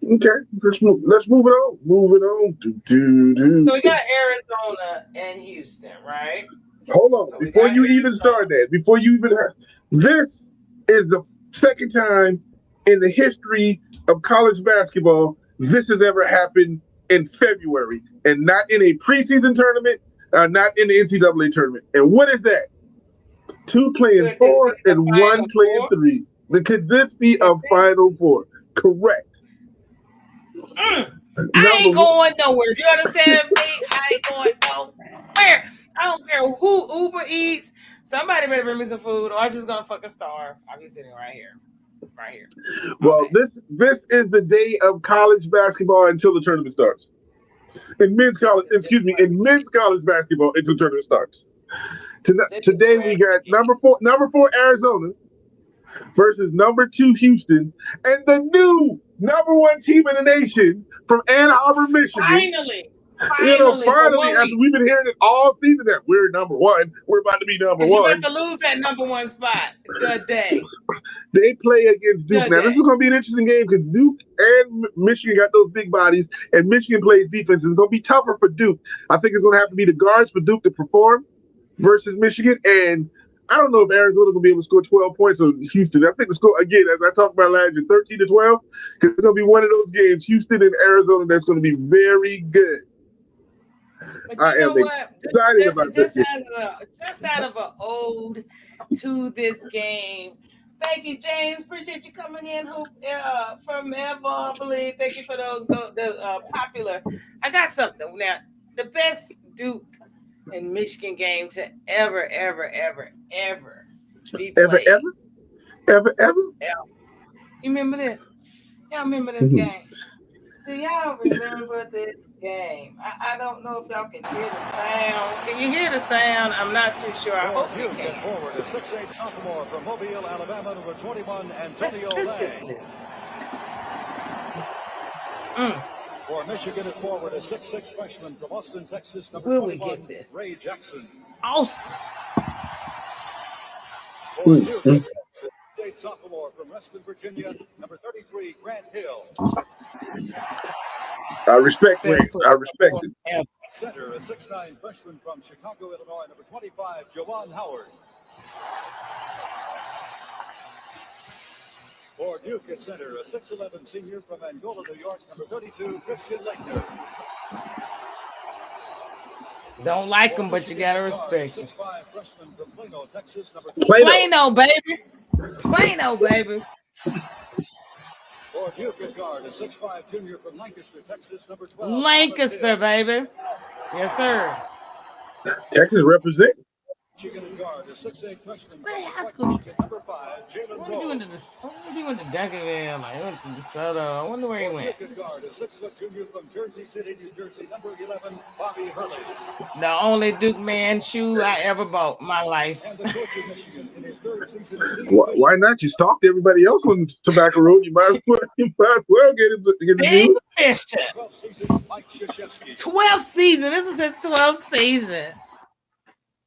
Okay, let's move it on. So we got Arizona and Houston, right? Hold on. Before you even start that, this is the second time in the history of college basketball this has ever happened in February, and not in a preseason tournament, not in the NCAA tournament. And what is that? 2 playing 4 and 1 playing 3. Could this be a Final Four? Correct. I ain't going nowhere. Do you understand me? I ain't going nowhere. I don't care who Uber Eats. Somebody better bring me some food, or I'm just gonna fucking starve. I'll be sitting right here. Well, this is the day of college basketball until the tournament starts. In men's college basketball until the tournament starts. Today we got number 4 Arizona versus number 2 Houston, and the new number 1 team in the nation from Ann Arbor, Michigan. Finally, after we've been hearing it all season that we're number 1, we're about to be number 1. You're about to lose that number 1 spot today. They play against Duke. Now, this is going to be an interesting game because Duke and Michigan got those big bodies, and Michigan plays defense. It's going to be tougher for Duke. I think it's going to have to be the guards for Duke to perform versus Michigan. And I don't know if Arizona's going to be able to score 12 points on Houston. I think the score, again, as I talked about last year, 13-12, because it's going to be one of those games, Houston and Arizona, that's going to be very good. But I am excited about this. Just out of an ode to this game. Thank you, James. Appreciate you coming in from Ever, I believe. Thank you for those popular. I got something. Now, the best Duke and Michigan game to ever be played. Ever? Yeah. You remember this? Y'all remember this game? Do y'all remember this game? I don't know if y'all can hear the sound. Can you hear the sound? I'm not too sure. I hope you can. Forward, a 6'8" sophomore from Mobile, Alabama, number 21, Antonio Let's just listen. For Michigan at forward, a 6'6" freshman from Austin, Texas, number Will 21, we get this? Ray Jackson. Austin. For Duke, state sophomore from Reston, Virginia, number 33, Grant Hill. I respect it. Center, a 6'9" freshman from Chicago, Illinois, number 25, Jawan Howard. For Duke at center, a 6'11" senior from Angola, New York, number 32, Christian Laettner. Don't like him, but you gotta respect him. 6'5" freshman from Plano, Texas, number Plano, baby. Plano, baby. For Duke at guard, a 6'5" junior from Lancaster, Texas, number 12. Lancaster, baby. Yes, sir. Texas represent. Michigan guard, a 6'8" freshman What from high school? number 5, Jalen What if he went to Duncanville? Like, he went to DeSoto. I wonder where he went. Michigan guard, a 6-foot junior from Jersey City, New Jersey, number 11, Bobby Hurley. The only Duke man shoe I ever bought in my life. And the coach of Michigan in his third season. Why not? You stalked everybody else on Tobacco Road. You might as well get the Steve news. Fisher. 12th season, Mike Krzyzewski. 12th season. This was his 12th season.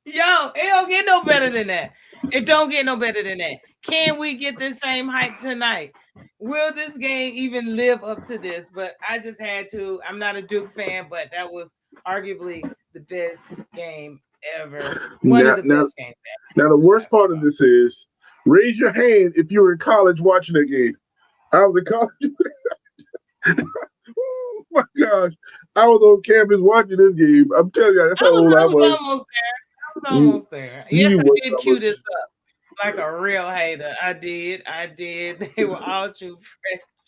Yo, it don't get no better than that. It don't get no better than that. Can we get the same hype tonight? Will this game even live up to this? But I just had to. I'm not a Duke fan, but that was arguably the best game ever. One of the best games ever. Now, the worst part of this is, raise your hand if you were in college watching that game. I was in college. Oh my gosh. I was on campus watching this game. I'm telling you, that's how old I was. Almost there. Yes, I did cue this up like a real hater. I did. They were all true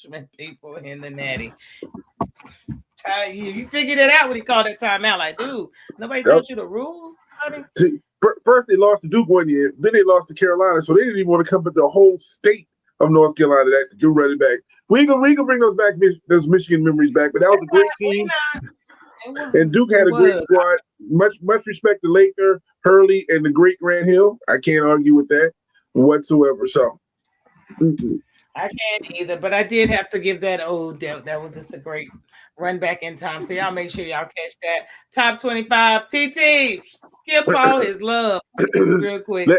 freshman people in the Natty. You figured it out when he called that timeout. Like, dude, nobody told you the rules, honey. See, first they lost to Duke one year, then they lost to Carolina, so they didn't even want to come with the whole state of North Carolina to do running back. We can bring those Michigan memories back, but that was a great team. And Duke had a great squad. Much respect to Laettner, Hurley, and the great Grant Hill. I can't argue with that whatsoever. So I can't either, but I did have to give that that was just a great run back in time. So y'all make sure y'all catch that. Top 25. TT, give Paul his love. Real quick.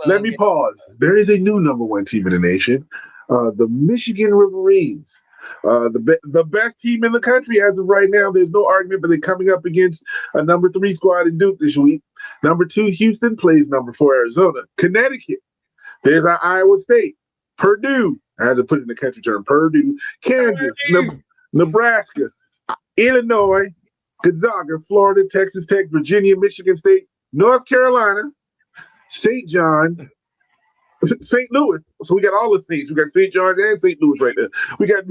Let me pause. There is a new number one team in the nation, the Michigan Wolverines. The best team in the country as of right now. There's no argument, but they're coming up against a number 3 squad in Duke this week. Number 2, Houston plays number 4, Arizona. Connecticut. There's our Iowa State. Purdue. I had to put it in the country term. Purdue. Kansas. Nebraska. Illinois. Gonzaga. Florida. Texas Tech. Virginia. Michigan State. North Carolina. St. John. St. Louis. So we got all the Saints. We got St. John and St. Louis right there. We got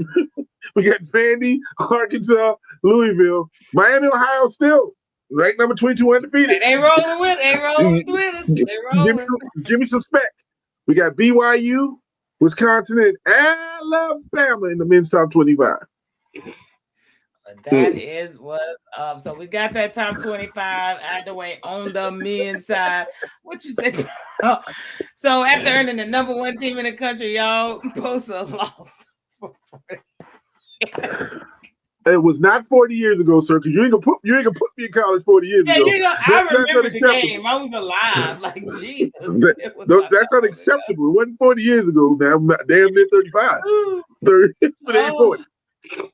Vandy, Arkansas, Louisville, Miami, Ohio still ranked number 22 undefeated. They rolling with us. They rolling. Give me some spec. We got BYU, Wisconsin, and Alabama in the men's top 25. That is what's up. So we got that top 25 out of the way on the men's side. What you say? So after earning the number 1 team in the country, y'all post a loss. It was not 40 years ago, sir, because you ain't gonna put me in college 40 years ago. I remember the game. I was alive. Like, Jesus. That's unacceptable. It wasn't 40 years ago. Now I'm damn near 35. 40.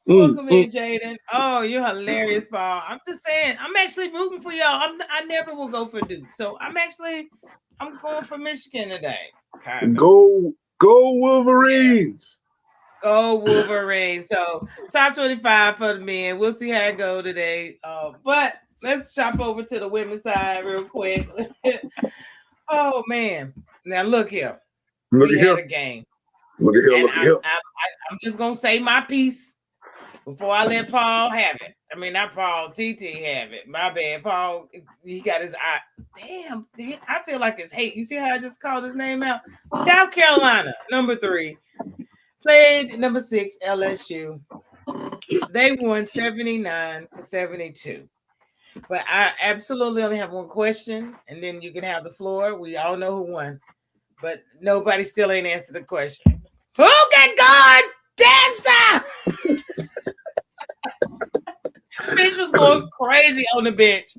Welcome in, Jaden. Oh, you're hilarious, Paul. I'm just saying, I'm actually rooting for y'all. I never will go for Duke. So I'm going for Michigan today. Kind of. Go Wolverines. Go Wolverines. So top 25 for the men. We'll see how it go today. But let's chop over to the women's side real quick. Oh man. Now look here. We had a game. Look at here. I'm just gonna say my piece before I let Paul have it. I mean, not Paul, TT have it. My bad. Paul, he got his eye. Damn, I feel like it's hate. You see how I just called his name out? South Carolina, number 3. Played number 6, LSU. They won 79-72. But I absolutely only have one question, and then you can have the floor. We all know who won. But nobody still ain't answered the question. Who can guard Tessa? Bitch was going crazy on the bench.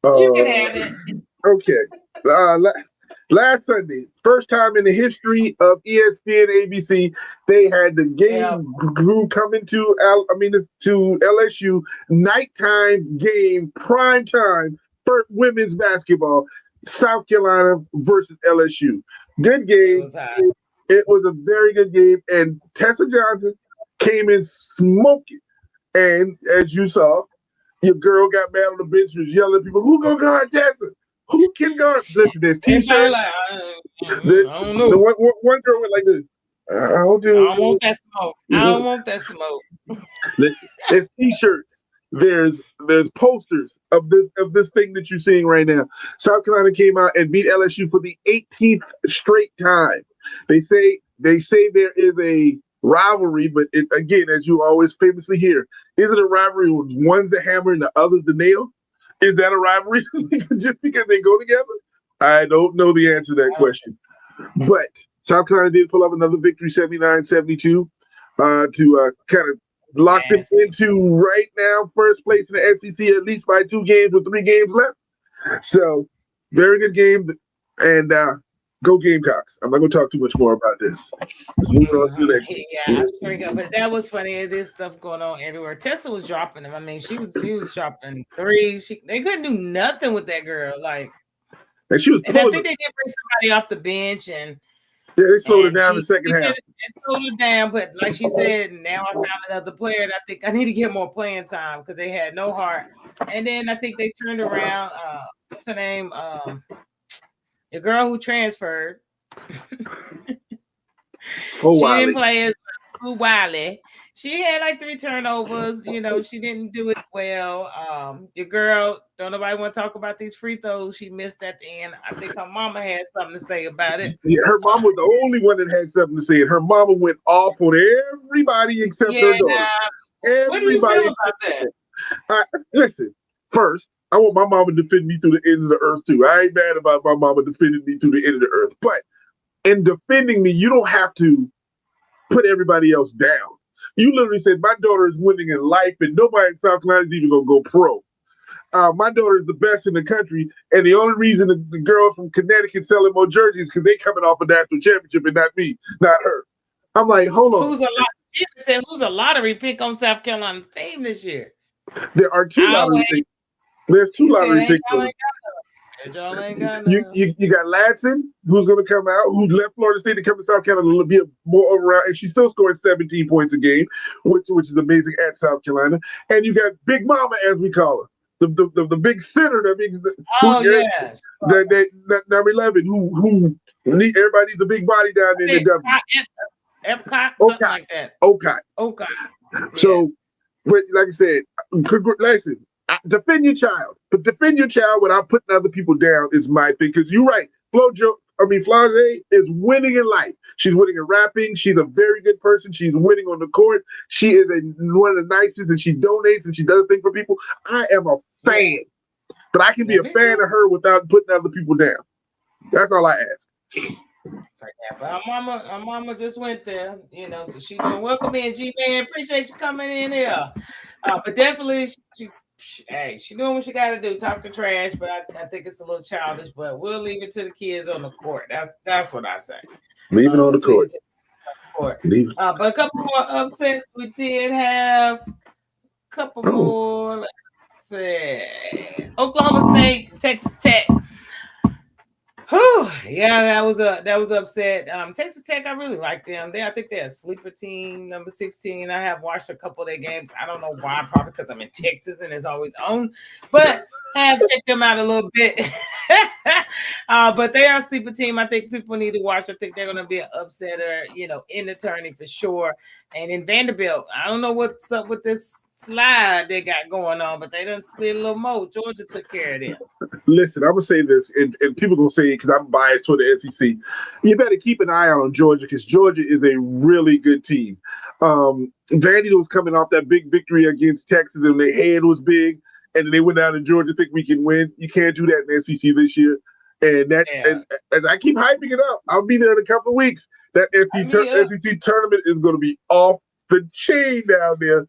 You can have it. Okay. Last Sunday, first time in the history of ESPN ABC, they had the game coming to LSU, nighttime game, prime time for women's basketball, South Carolina versus LSU. Good game. It was a very good game, and Tessa Johnson came in smoking. And as you saw, your girl got mad on the bench, was yelling at people, "Who gonna guard Tessa? Who can guard?" Listen, there's t-shirts. I don't know. One girl went like this. I don't want that smoke. I don't want that smoke. There's t-shirts. there's posters of this thing that you're seeing right now. South Carolina came out and beat LSU for the 18th straight time. They say there is a rivalry, but again, as you always famously hear, is it a rivalry when one's the hammer and the other's the nail? Is that a rivalry just because they go together? I don't know the answer to that question. But South Carolina did pull up another victory, 79-72, to kind of lock them into right now first place in the SEC, at least by 2 games with 3 games left. So very good game, and go Gamecocks. I'm not going to talk too much more about this. Let's move on to the next. Yeah, very good. But that was funny. There's stuff going on everywhere. Tessa was dropping them. I mean, she was dropping 3s. They couldn't do nothing with that girl. Like, and she was. And I think they did bring somebody off the bench, and they slowed her down in the second half. They slowed her down, but like she said, now I found another player, and I think I need to get more playing time because they had no heart. And then I think they turned around. What's her name? The girl who transferred. She didn't play as Wiley. She had like 3 turnovers. You know, she didn't do it well. Your girl, don't nobody want to talk about these free throws she missed at the end. I think her mama had something to say about it. Yeah, her mom was the only one that had something to say. Her mama went off on everybody except her daughter. What do you feel about that? Listen, first, I want my mama to defend me through the ends of the earth too. I ain't mad about my mama defending me through the end of the earth. But in defending me, you don't have to put everybody else down. You literally said, my daughter is winning in life, and nobody in South Carolina is even going to go pro. My daughter is the best in the country, and the only reason the girls from Connecticut selling more jerseys is because they coming off a national championship and not me, not her. I'm like, hold on. Who's a lottery pick on South Carolina's team this year? There are 2 lottery picks. There's 2 lottery picks. You got Ladson, who's going to come out, who left Florida State to come to South Carolina to be more overall, and she's still scoring 17 points a game, which is amazing at South Carolina. And you got Big Mama, as we call her, the big center, number 11, who everybody's the big body down there in the W. Epcot, something like that. Okay. So, but like I said, listen. Defend your child, but defend your child without putting other people down is my thing. Because you're right, Flage is winning in life. She's winning in rapping. She's a very good person. She's winning on the court. She is one of the nicest, and she donates and she does things for people. I am a fan, but I can be a fan of her without putting other people down. That's all I ask. But our mama just went there, you know. So she's doing welcome in, G-Man. Appreciate you coming in here. But definitely she doing what she got to do, talk the trash, but I think it's a little childish, but we'll leave it to the kids on the court. That's what I say. Leave it on the court. But a couple more upsets. We did have a couple more. Let's see. Oklahoma State, Texas Tech. Whew, yeah, that was upset. Texas Tech, I really like them. I think they're a sleeper team, number 16. I have watched a couple of their games. I don't know why, probably because I'm in Texas and it's always on, but I have checked them out a little bit. But they are a sleeper team. I think people need to watch. I think they're going to be an upsetter, you know, in the tourney for sure. And in Vanderbilt, I don't know what's up with this slide they got going on, but they done slid a little more. Georgia took care of them. Listen, I'm going to say this, and people going to say it because I'm biased toward the SEC. You better keep an eye out on Georgia because Georgia is a really good team. Vandy was coming off that big victory against Texas, and their head was big, and then they went down to Georgia, think we can win. You can't do that in the SEC this year. And as I keep hyping it up, I'll be there in a couple of weeks. That SEC tournament is going to be off the chain down there.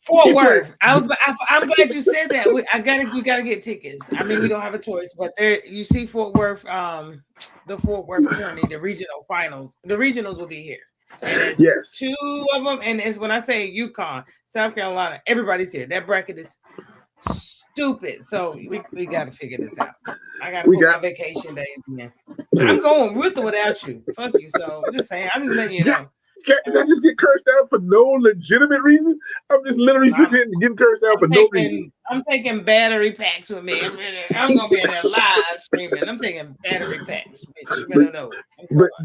Fort Worth. I'm glad you said that. We gotta get tickets. I mean, we don't have a choice, but there you see Fort Worth, the Fort Worth tourney, the regional finals. The regionals will be here. And it's 2 of them, and it's when I say UConn, South Carolina, everybody's here. That bracket is stupid. So we got to figure this out. I got to put my vacation days in. I'm going with or without you. Fuck you. So I'm just saying. I'm just letting you know. Can I just get cursed out for no legitimate reason? I'm just literally sitting here and getting cursed out for no reason. I'm taking battery packs with me. I'm going to be in there live streaming. I'm taking battery packs, bitch. You better know.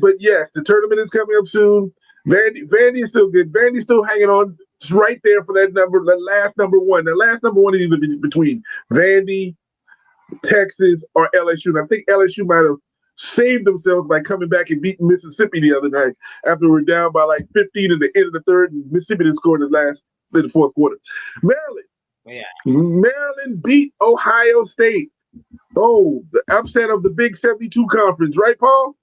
But yes, the tournament is coming up soon. Vandy is still good. Vandy's still hanging on. It's right there for that number, the last number one. The last number one is either between Vandy, Texas, or LSU. And I think LSU might have saved themselves by coming back and beating Mississippi the other night after we're down by like 15 at the end of the third, and Mississippi didn't score in the fourth quarter. Maryland beat Ohio State. Oh, the upset of the Big 72 conference, right, Paul?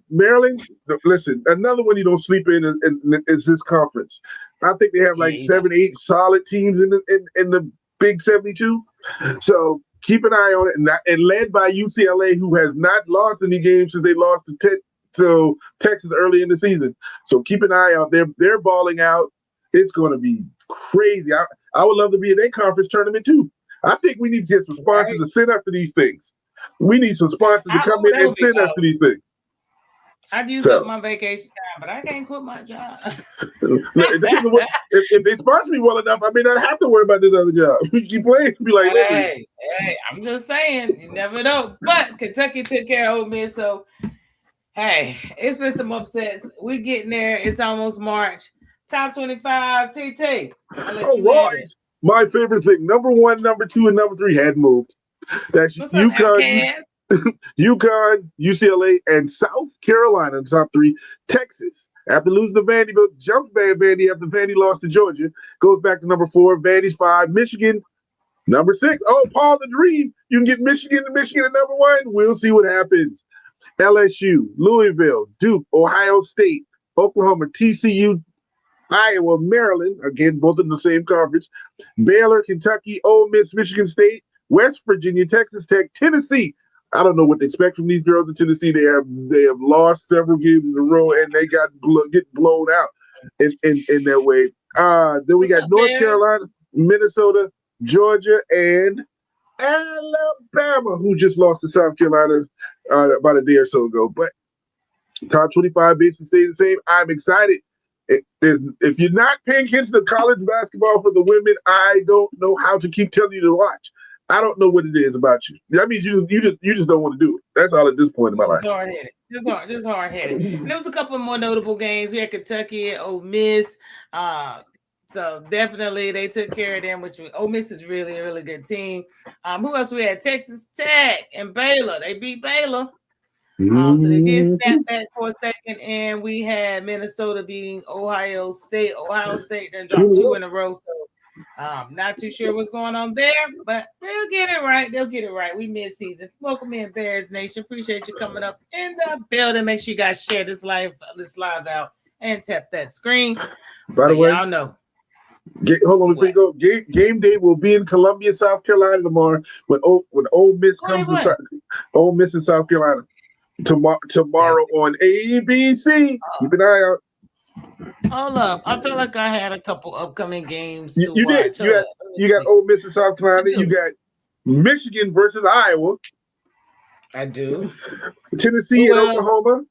Maryland, listen, another one you don't sleep in is this conference. I think they have like 7, 8 solid teams in the Big 72. So keep an eye on it, and led by UCLA, who has not lost any games since they lost to Texas early in the season. So keep an eye out. They're balling out. It's going to be crazy. I would love to be in a conference tournament too. I think we need to get some sponsors to send us to these things. We need some sponsors to come in and send us to these things. I've used up my vacation time, but I can't quit my job. If they sponsor me well enough, I may not have to worry about this other job. We keep playing, be like, hey, I'm just saying, you never know. But Kentucky took care of Ole Miss, so hey, it's been some upsets. We're getting there. It's almost March. Top 25, TT. All right. My favorite thing, number 1, number 2, and number 3 had moved. That's UConn, UCLA, and South Carolina in the top 3. Texas, after losing to Vanderbilt, jumped Vandy after Vandy lost to Georgia, goes back to number 4. Vandy's 5. Michigan, number 6. Oh, Paul the Dream. You can get Michigan at number 1. We'll see what happens. LSU, Louisville, Duke, Ohio State, Oklahoma, TCU, Iowa, Maryland, again, both in the same conference, Baylor, Kentucky, Ole Miss, Michigan State, West Virginia, Texas Tech, Tennessee. I don't know what to expect from these girls in Tennessee. They have lost several games in a row, and they get blown out in that way. Then we got North Carolina, Minnesota, Georgia, and Alabama, who just lost to South Carolina about a day or so ago. But top 25 basically stay the same. I'm excited. If you're not paying attention to college basketball for the women, I don't know how to keep telling you to watch. I don't know what it is about you. That means you just don't want to do it. That's all at this point in my life. Just hard-headed. And there was a couple more notable games. We had Kentucky, Ole Miss. So definitely they took care of them, which Ole Miss is really a really good team. Who else we had? Texas Tech and Baylor. They beat Baylor. So they did snap that for a second, and we had Minnesota beating Ohio State. Ohio State then dropped 2 in a row, so not too sure what's going on there, but they'll get it right. They'll get it right. We mid-season. Welcome in, Bears Nation. Appreciate you coming up in the building. Make sure you guys share this live out and tap that screen. By the way, y'all know. Hold on, before you go. Game day will be in Columbia, South Carolina tomorrow when Ole Miss comes to Ole Miss in South Carolina. Tomorrow on ABC. Keep an eye out. Hold up. I feel like I had a couple upcoming games to you watch. Did. You got Ole Miss in South Carolina. You got Michigan versus Iowa. I do. Tennessee and Oklahoma.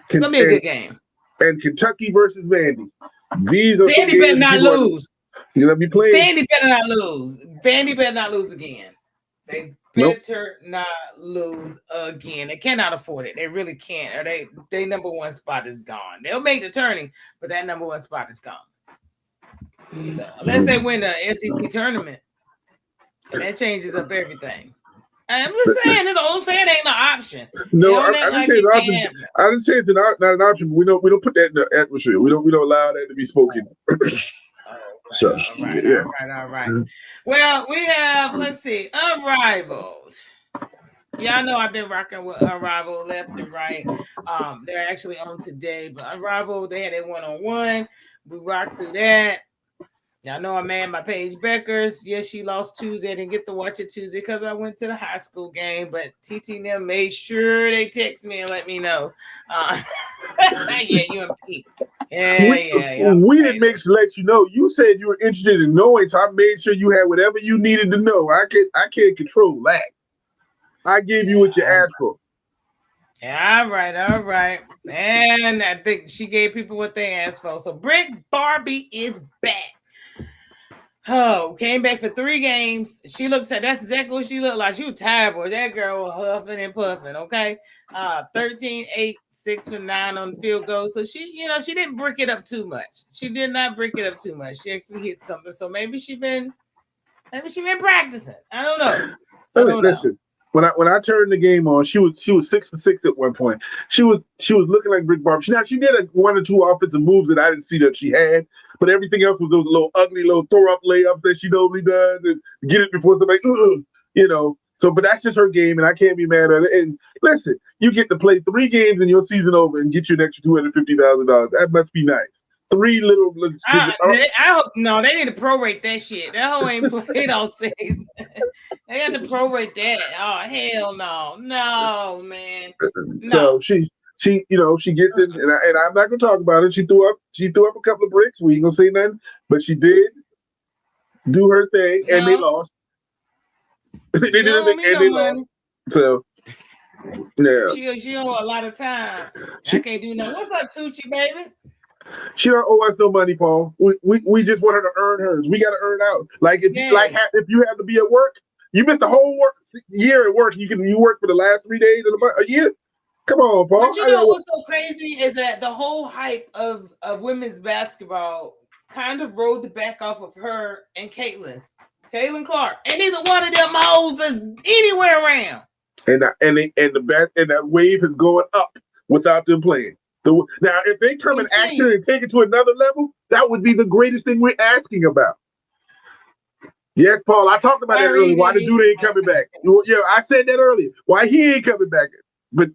It's going to be a good game. And Kentucky versus Vandy. Vandy better not lose. You're going to be playing. Vandy better not lose. Vandy better not lose again. They better not lose again. They cannot afford it. They really can't. Or they number 1 spot is gone. They'll make the turning, but that number 1 spot is gone. So, unless they win the SEC tournament, and that changes up everything. I'm just saying, I'm saying it ain't an option. No, I didn't say it's an option. I didn't say it's not an option. But we don't put that in the atmosphere. We don't allow that to be spoken. So, all right. Well, we have, let's see, Unrivaled. Y'all know I've been rocking with Unrivaled left and right. They're actually on today, but Unrivaled, they had a one-on-one. We rocked through that. Y'all know I'm mad my Paige Beckers. Yes, she lost Tuesday. I didn't get to watch it Tuesday because I went to the high school game, but TT and them made sure they text me and let me know. Yeah, UMP. Yeah. We didn't make sure to let you know. You said you were interested in knowing, so I made sure you had whatever you needed to know. I can't control that. I gave you what you asked for. Yeah, all right. And I think she gave people what they asked for. So Brick Barbie is back. Oh, came back for 3 games. She looked. That's exactly what she looked like. She was tired, boy. That girl was huffing and puffing. Okay, 13, 8, 6 for 9 on the field goal. So she didn't brick it up too much. She did not brick it up too much. She actually hit something. So maybe she been practicing. I don't know. Listen. When I turned the game on, she was 6 for 6 at one point. She was looking like Brick Barber. She did 1 or 2 offensive moves that I didn't see that she had, but everything else was those little ugly little throw up layups that she normally does and get it before somebody, So, but that's just her game, and I can't be mad at it. And listen, you get to play 3 games in your season over and get you an extra $250,000. That must be nice. 3 little. I hope no. They need to prorate that shit. That hoe ain't played all 6. They got to prorate that. Oh hell no, man. So she gets it, and I'm not gonna talk about it. She threw up a couple of bricks. We ain't gonna say nothing, but she did do her thing, and they lost. They did her thing, and they lost. So yeah, she owe a lot of time. I can't do nothing. What's up, Tucci baby? She don't owe us no money, Paul. We just want her to earn hers. We got to earn out. Like if you have to be at work, you missed the whole year at work. You work for the last 3 days of the month, a year. Come on, Paul. But you know what's so crazy is that the whole hype of women's basketball kind of rode the back off of her and Caitlin Clark, and neither one of them hoes is anywhere around. And that wave is going up without them playing. Now, if they come in action and take it to another level, that would be the greatest thing we're asking about. Yes, Paul, I talked about that earlier. Why the dude ain't coming back? Yeah, I said that earlier. Why he ain't coming back? But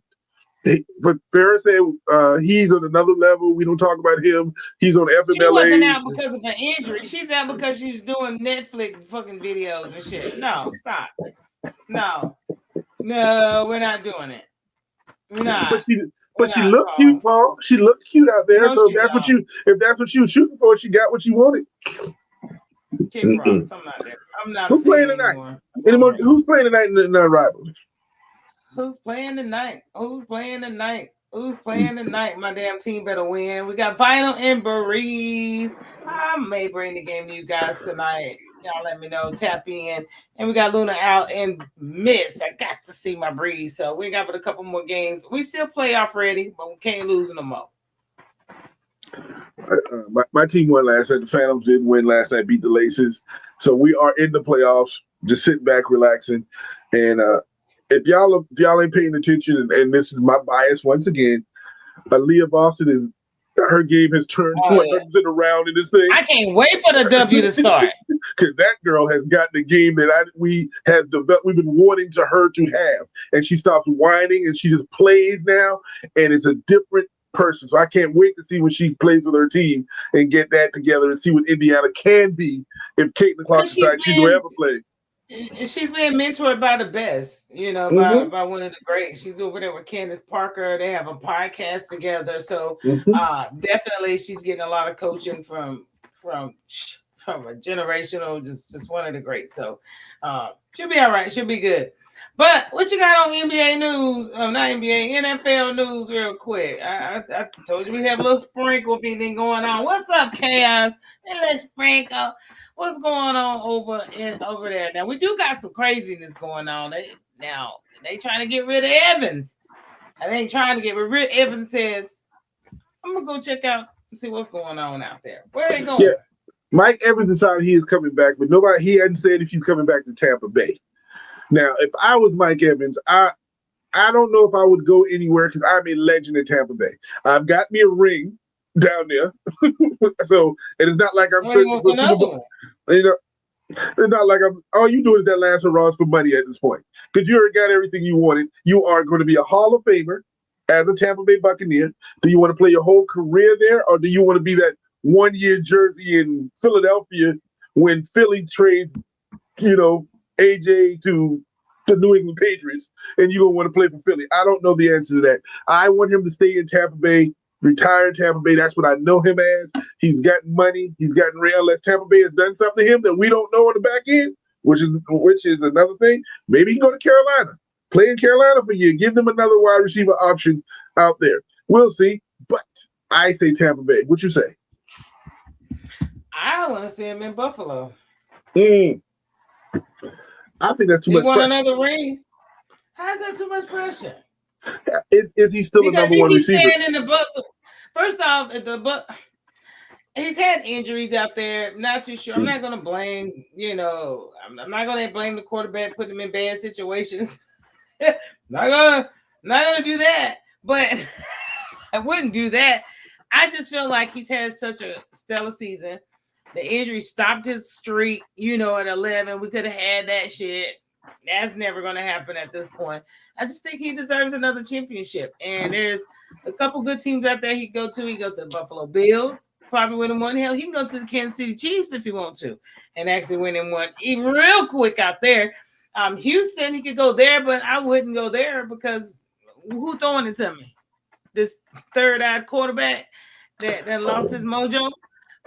Farrah said he's on another level. We don't talk about him. He's on FMLA. She wasn't out because of an injury. She's out because she's doing Netflix fucking videos and shit. No, stop. No, we're not doing it. Nah. But she looked cute, Paul. She looked cute out there. So if that's what she was shooting for, she got what she wanted. Keep rocks. I'm not. Who's playing tonight? Who's playing tonight in the Unrivaled? Who's playing tonight? My damn team better win. We got Vinyl and Breeze. I may bring the game to you guys tonight. Y'all let me know. Tap in. And we got Luna out and Miss. I got to see my Breeze. So we got but a couple more games. We still playoff ready, but we can't lose no more. My team won last night. The Phantoms didn't win last night, beat the Laces. So we are in the playoffs, just sitting back, relaxing. And if y'all ain't paying attention, and this is my bias once again, Aaliyah Boston her game has turned 100% around in this thing. I can't wait for the W to start. Because that girl has gotten the game that we've been wanting her to have. And she stops whining and she just plays now. And it's a different person. So I can't wait to see when she plays with her team and get that together and see what Indiana can be if Caitlin Clark decides she's going to ever play. She's being mentored by the best, by one of the greats. She's over there with Candace Parker. They have a podcast together. So definitely she's getting a lot of coaching from a generational, just one of the greats. So she'll be all right. She'll be good. But what you got on NBA news? Not NBA, NFL news real quick. I told you we have a little sprinkle of anything going on. What's up, Chaos? And let's sprinkle. What's going on over there? Now, we do got some craziness going on. They trying to get rid of Evans. They ain't trying to get rid of Evans. Says, I'm going to go check out and see what's going on out there. Where are they going? Yeah. Mike Evans decided he is coming back, but he hadn't said if he's coming back to Tampa Bay. Now, if I was Mike Evans, I don't know if I would go anywhere because I'm a legend in Tampa Bay. I've got me a ring down there. So it is not like I'm searching for Super Bowl. It's not like all you doing is that last hurrah for money at this point. Because you already got everything you wanted. You are going to be a Hall of Famer as a Tampa Bay Buccaneer. Do you want to play your whole career there, or do you want to be that 1-year jersey in Philadelphia when Philly trade, AJ to the New England Patriots, and you don't want to play for Philly? I don't know the answer to that. I want him to stay in Tampa Bay. Retired Tampa Bay. That's what I know him as. He's gotten money. He's gotten real. Unless Tampa Bay has done something to him that we don't know on the back end, which is another thing. Maybe he can go to Carolina, play in Carolina for a year, give them another wide receiver option out there. We'll see. But I say Tampa Bay. What you say? I want to see him in Buffalo. I think that's too He much won pressure. another ring. How is that too much pressure? Is he still a Because number you one keep receiver? saying in the Bucks. First off, he's had injuries out there. Not too sure. I'm not going to blame. I'm not going to blame the quarterback, putting him in bad situations. not gonna do that. But I wouldn't do that. I just feel like he's had such a stellar season. The injury stopped his streak. At 11, we could have had that shit. That's never going to happen at this point. I just think he deserves another championship. And there's a couple good teams out there he can go to. He goes to the Buffalo Bills, probably win him one. Hell, he can go to the Kansas City Chiefs if he wants to, and actually win him one even real quick out there. Houston, he could go there, but I wouldn't go there because who throwing it to me? This third-eyed quarterback that lost his mojo.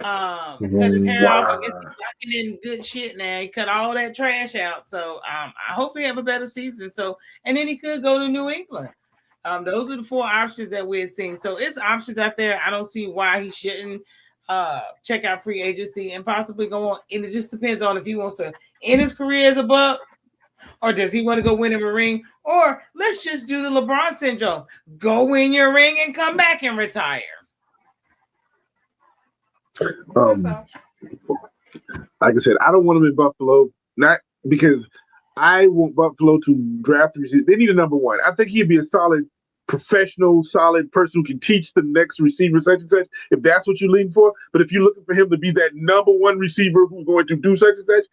Cut his hair off. I guess he's locking in good shit now. He cut all that trash out. So I hope he have a better season. So, and then he could go to New England. Those are the 4 options that we're seeing. So it's options out there. I don't see why he shouldn't check out free agency and possibly go on. And it just depends on if he wants to end his career as a Buck, or does he want to go win him a ring? Or let's just do the LeBron syndrome. Go win your ring and come back and retire. Like I said, I don't want him in Buffalo, not because I want Buffalo to draft the receiver. They need a number one. I think he'd be a solid professional, solid person who can teach the next receiver such and such, if that's what you're leaning for. But if you're looking for him to be that number one receiver who's going to do such and such,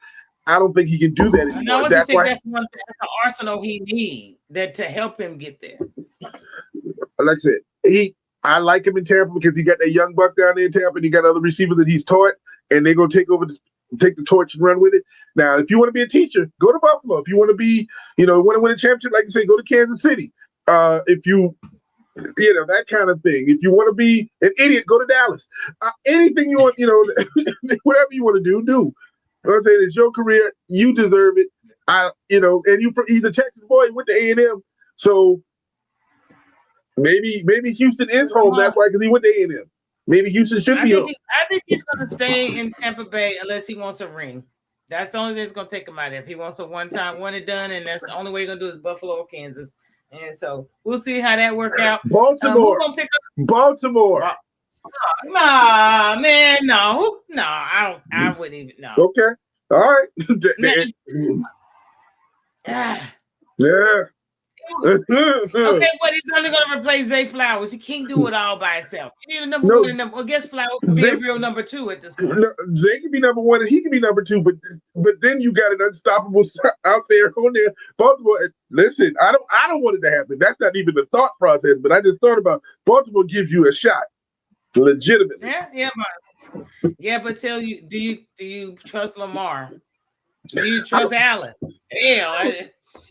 I don't think he can do that anymore. No, I just think that's one thing, that's the arsenal he needs to help him get there. Like I said, I like him in Tampa because he got that young buck down there in Tampa, and he got other receivers that he's taught, and they're gonna take the torch and run with it. Now, if you want to be a teacher, go to Buffalo. If you want to be, want to win a championship, like you say, go to Kansas City. If you that kind of thing. If you want to be an idiot, go to Dallas. Anything you want, whatever you want to do, do. I'm saying it's your career. You deserve it. And he's a Texas boy. He went to A&M, so. Maybe Houston is home. That's why, because he went to A&M. Maybe Houston should be home. I think he's going to stay in Tampa Bay unless he wants a ring. That's the only thing that's going to take him out. If he wants a one and done, and that's the only way he's going to do is Buffalo or Kansas. And so we'll see how that work out. Baltimore. Baltimore. Nah, man, no, I wouldn't even. No. Okay. All right. Yeah. Okay, but he's only going to replace Zay Flowers. He can't do it all by himself. You need a number one and number. I guess Flowers could be a real number 2 at this point. Zay can be number 1 and he can be number 2, but then you got an unstoppable out there on there. Baltimore. Listen, I don't want it to happen. That's not even the thought process. But I just thought about Baltimore gives you a shot, legitimately. But tell you, do you trust Lamar? Do you trust Allen? Hell,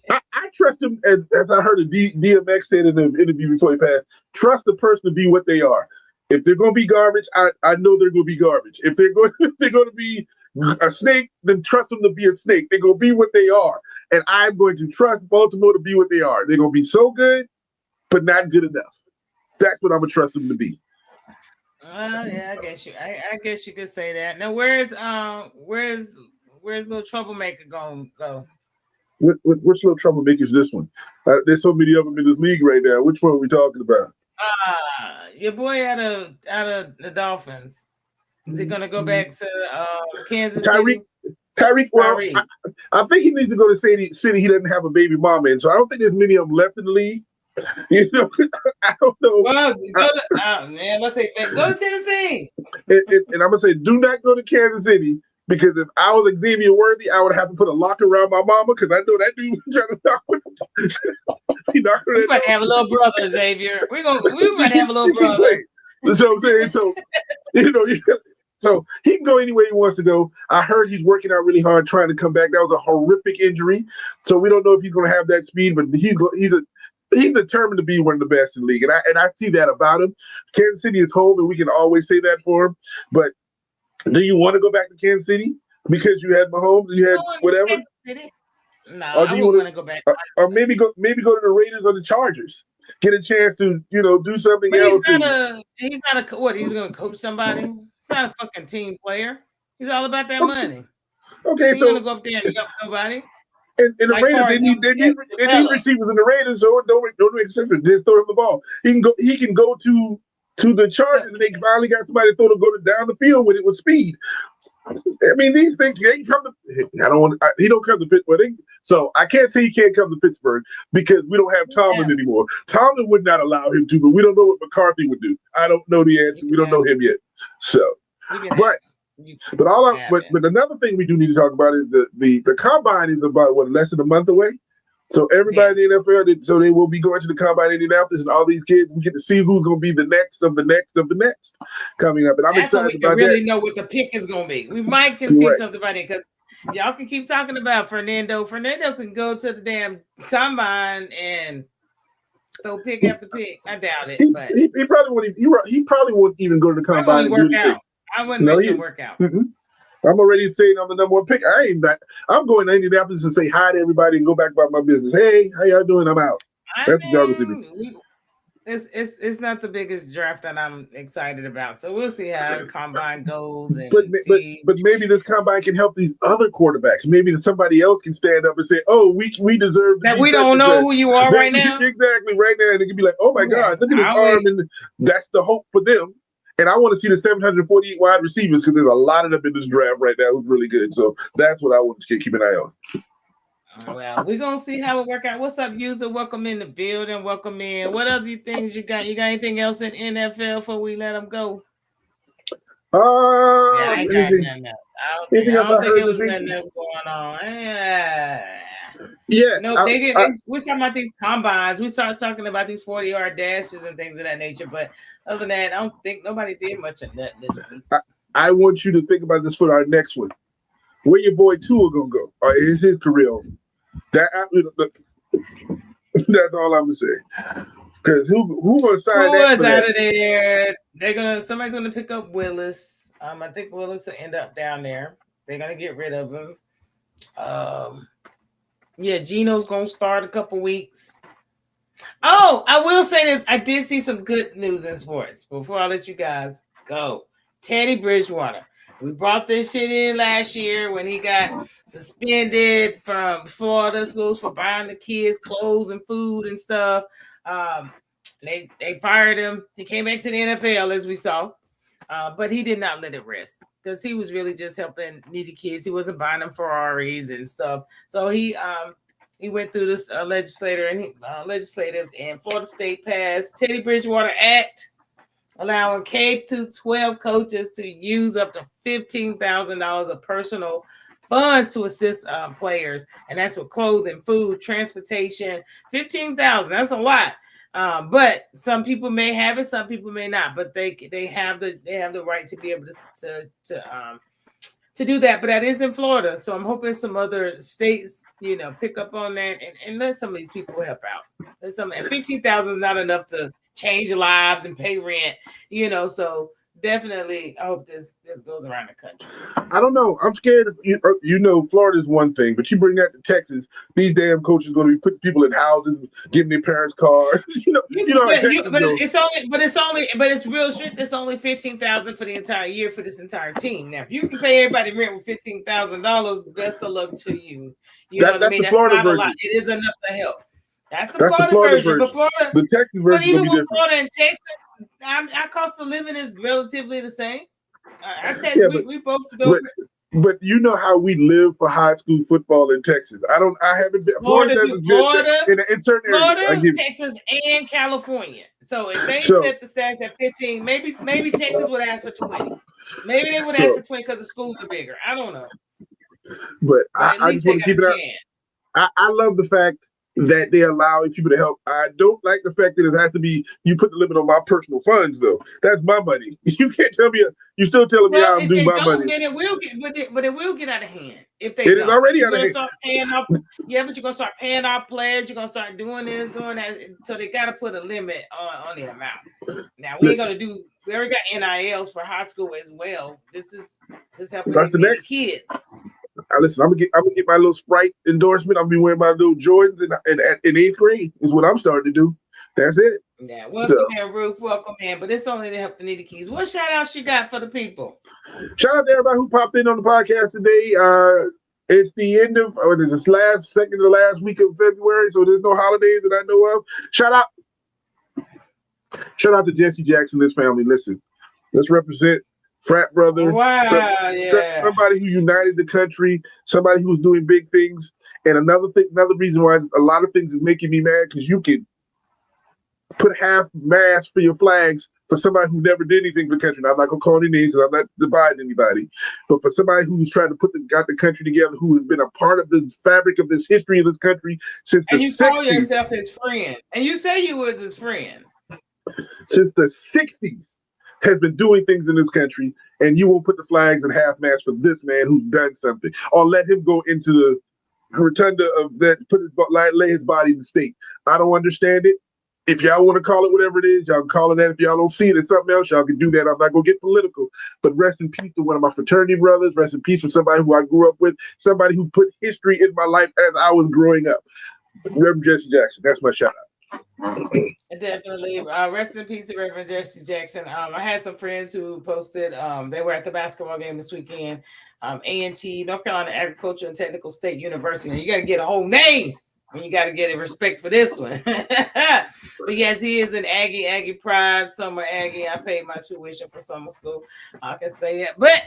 I trust him, as I heard DMX said in the interview before he passed, trust the person to be what they are. If they're going to be garbage, I know they're going to be garbage. If they're going to be a snake, then trust them to be a snake. They're going to be what they are. And I'm going to trust Baltimore to be what they are. They're going to be so good, but not good enough. That's what I'm going to trust them to be. Yeah, I guess you could say that. Now, where's little troublemaker gonna go? Which little troublemaker is this one? There's so many of them in this league right now. Which one are we talking about? Your boy out of the Dolphins. Is he gonna go back to Kansas City? Tyreek. Well, I think he needs to go to City. He doesn't have a baby mama in, so I don't think there's many of them left in the league. I don't know. Well, let's say go to Tennessee. And I'm gonna say, do not go to Kansas City. Because if I was Xavier Worthy, I would have to put a lock around my mama because I know that dude was trying to knock with him. We might have a little brother, Xavier. We might have a little brother. So I'm saying, so he can go anywhere he wants to go. I heard he's working out really hard trying to come back. That was a horrific injury, so we don't know if he's going to have that speed. But he's determined to be one of the best in the league, and I see that about him. Kansas City is home, and we can always say that for him, but. Do you want to go back to Kansas City because you had Mahomes and you had whatever? No, I wouldn't want to go back. Or maybe go to the Raiders or the Chargers. Get a chance to do something else. He's not what? He's going to coach somebody. He's not a fucking team player. He's all about that money. Okay, He's so gonna go up there and help nobody. and the Like Raiders, far as they need develop. receivers in the Raiders, so don't make exception. Just throw him the ball. He can go to the Chargers, and they finally got somebody to go down the field with it with speed. I mean, these things they come to. I don't want. He don't come to Pittsburgh, so I can't say he can't come to Pittsburgh because we don't have Tomlin anymore. Tomlin would not allow him to, but we don't know what McCarthy would do. I don't know the answer. We don't know him yet. So, but another thing we do need to talk about is the combine is about less than a month away. So everybody in the NFL, so they will be going to the combine in Indianapolis, and all these kids, we get to see who's going to be the next of the next of the next coming up. And I'm excited about that. We really know what the pick is going to be. We might can see something about it because y'all can keep talking about Fernando. Fernando can go to the damn combine and throw pick after pick. I doubt it, but he probably won't. He probably won't even go to the combine. I wouldn't make him work out. Mm-hmm. I'm already saying I'm the number one pick. I'm going to Indianapolis and say hi to everybody and go back about my business. Hey, how y'all doing? I'm out. That's what y'all going to do. It's not the biggest draft that I'm excited about. So we'll see how the combine goes. And but maybe this combine can help these other quarterbacks. Maybe somebody else can stand up and say, "Oh, we deserve that. We don't know who you are right now." Exactly, right now, and it can be like, "Oh my God, look at his arm," and that's the hope for them. And I want to see the 748 wide receivers because there's a lot of them in this draft right now who's really good. So that's what I want to keep an eye on. Well, we're going to see how it work out. What's up, user? Welcome in the building. Welcome in. What other things you got? You got anything else in NFL before we let them go? I ain't got nothing else. I don't think it was nothing else going on. Yeah. No, we're talking about these combines. We started talking about these 40-yard dashes and things of that nature. But other than that, I don't think nobody did much of that this week. I want you to think about this for our next one. Where your boy Tua gonna go? Or is his career over? That's all I'm gonna say. Because who gonna sign that? Tua's out of there. Somebody's gonna pick up Willis. I think Willis will end up down there. They're gonna get rid of him. Geno's gonna start a couple weeks. Oh, I will say this. I did see some good news in sports before I let you guys go. Teddy Bridgewater. We brought this shit in last year when he got suspended from Florida schools for buying the kids clothes and food and stuff. They fired him. He came back to the NFL, as we saw. But he did not let it rest because he was really just helping needy kids. He wasn't buying them Ferraris and stuff. So he went through this legislative and Florida State passed Teddy Bridgewater Act, allowing K-12 coaches to use up to $15,000 of personal funds to assist players, and that's with clothing, food, transportation. $15,000. That's a lot. But some people may have it, some people may not. But they have the right to be able to do that. But that is in Florida, so I'm hoping some other states, pick up on that and let some of these people help out. And $15,000 is not enough to change lives and pay rent, So definitely, I hope this goes around the country. I don't know. I'm scared. Florida is one thing, but you bring that to Texas, these damn coaches going to be putting people in houses, giving their parents cars. But it's real strict. It's only $15,000 for the entire year for this entire team. Now, if you can pay everybody rent with $15,000, best of luck to you. Know what I mean? That's not a lot. It is enough to help. That's the Florida version. But Florida, the Texas version, but even with Florida and Texas, our cost of living is relatively the same. I tell you, we both do. But you know how we live for high school football in Texas. I haven't been. Florida in certain areas. Texas, and California. So if they set the stats at 15, maybe Texas would ask for 20. Maybe they would ask for 20 because the schools are bigger. I don't know. But I just want to keep it up. I love the fact that they allow people to help. I don't like the fact that it has to be, you put the limit on my personal funds, though. That's my money. You can't tell me, you're still telling me how to do my money. Then it will get out of hand. If they It is already out of hand. But you're going to start paying our players. You're going to start doing this, doing that. So they got to put a limit on the amount. Now, we already got NILs for high school as well. This helping the kids. Listen, I'm gonna get my little Sprite endorsement. I'm gonna be wearing my little Jordans in 8th grade. Is what I'm starting to do. That's it. Yeah, welcome in, Ruth. Welcome in. But it's only to help the needy keys. What shout outs you got for the people? Shout out to everybody who popped in on the podcast today. It's the end of, it's this second to last week of February, so there's no holidays that I know of. Shout out to Jesse Jackson, his family. Listen, let's represent frat brother. Wow, somebody who united the country, somebody who was doing big things. And another reason why a lot of things is making me mad, because you can put half mast for your flags for somebody who never did anything for the country. Now, I'm not gonna call any names, and I'm not dividing anybody, but for somebody who's trying to got the country together, who has been a part of the fabric of this history of this country since the 60s. And you call yourself his friend, and you say you was his friend since the 60s, has been doing things in this country, and you won't put the flags and half mast for this man who's done something, or let him go into the rotunda of that, lay his body in the state. I don't understand it. If y'all want to call it whatever it is, y'all can call it that. If y'all don't see it as something else, y'all can do that. I'm not going to get political, but rest in peace to one of my fraternity brothers. Rest in peace to somebody who I grew up with, somebody who put history in my life as I was growing up. Reverend Jesse Jackson. That's my shout out. Definitely. Rest in peace to Reverend Jesse Jackson. I had some friends who posted, they were at the basketball game this weekend. A&T, North Carolina Agricultural and Technical State University. Now, you got to get a whole name. And you got to get respect for this one. But yes, he is an Aggie pride, summer Aggie. I paid my tuition for summer school. I can say it. But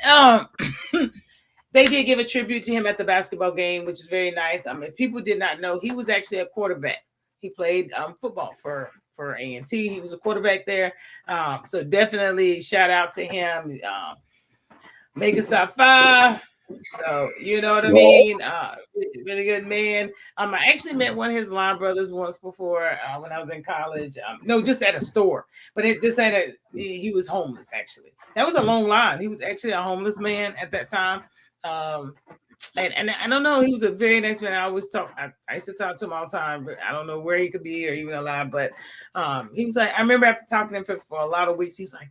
they did give a tribute to him at the basketball game, which is very nice. I mean, people did not know he was actually a quarterback. He played football for A&T. He was a quarterback there. So definitely shout out to him. Mega Top 5. So you know what I mean. Really good man. I actually met one of his line brothers once before when I was in college. No, just at a store. But he was homeless actually. That was a long line. He was actually a homeless man at that time. And I don't know. He was a very nice man. I used to talk to him all the time, but I don't know where he could be or even alive. But he was like, I remember after talking to him for a lot of weeks, he was like,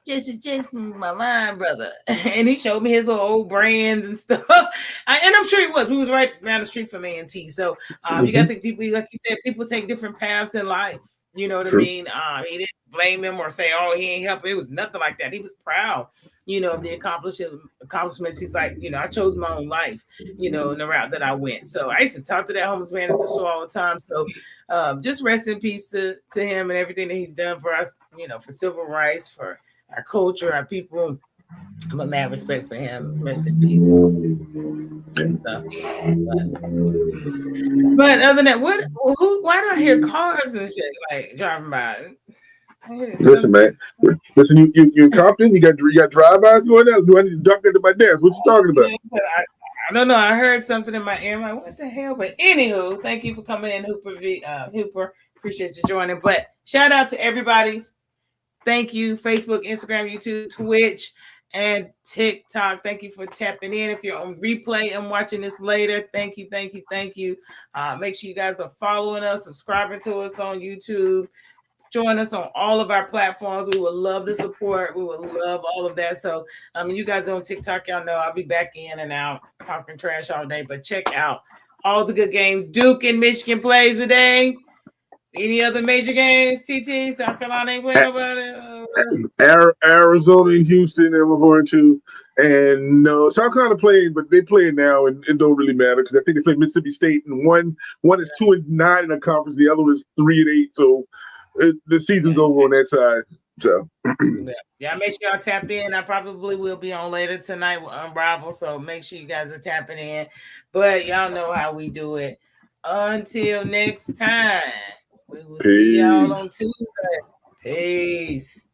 Jesse Jackson, my line brother. And he showed me his little old brands and stuff. And I'm sure he was. We was right down the street from A&T. So you got to think people, like you said, people take different paths in life. You know what I mean? He didn't blame him or say, oh, he ain't helping. It was nothing like that. He was proud, of the accomplishments. He's like, I chose my own life, in the route that I went. So I used to talk to that homeless man at the store all the time. So just rest in peace to him and everything that he's done for us, for civil rights, for our culture, our people. I'm a mad respect for him. Rest in peace. But other than that, why do I hear cars and shit like driving by? Listen, man. Listen, you in Compton? You got drive-bys going on? Do I need to duck into my desk? What you talking about? I don't know. I heard something in my ear. I'm like, what the hell? But anywho, thank you for coming in, Hooper. Appreciate you joining. But shout out to everybody. Thank you, Facebook, Instagram, YouTube, Twitch, and TikTok. Thank you for tapping in. If you're on replay and watching this later, thank you. Make sure you guys are following us, subscribing to us on YouTube. Join us on all of our platforms. We would love the support. We would love all of that. So, you guys on TikTok, y'all know I'll be back in and out talking trash all day. But check out all the good games. Duke and Michigan plays today. Any other major games? TT, South Carolina ain't playing nobody. Arizona and Houston, and we're going to. And no, South Carolina playing, but they playing now, and it don't really matter because I think they play Mississippi State, and one is 2-9 in the conference, the other is 3-8. So the season's over on that side. So yeah, make sure y'all tap in. I probably will be on later tonight with Unrivaled, so make sure you guys are tapping in. But y'all know how we do it. Until next time. We will see y'all on Tuesday. Peace.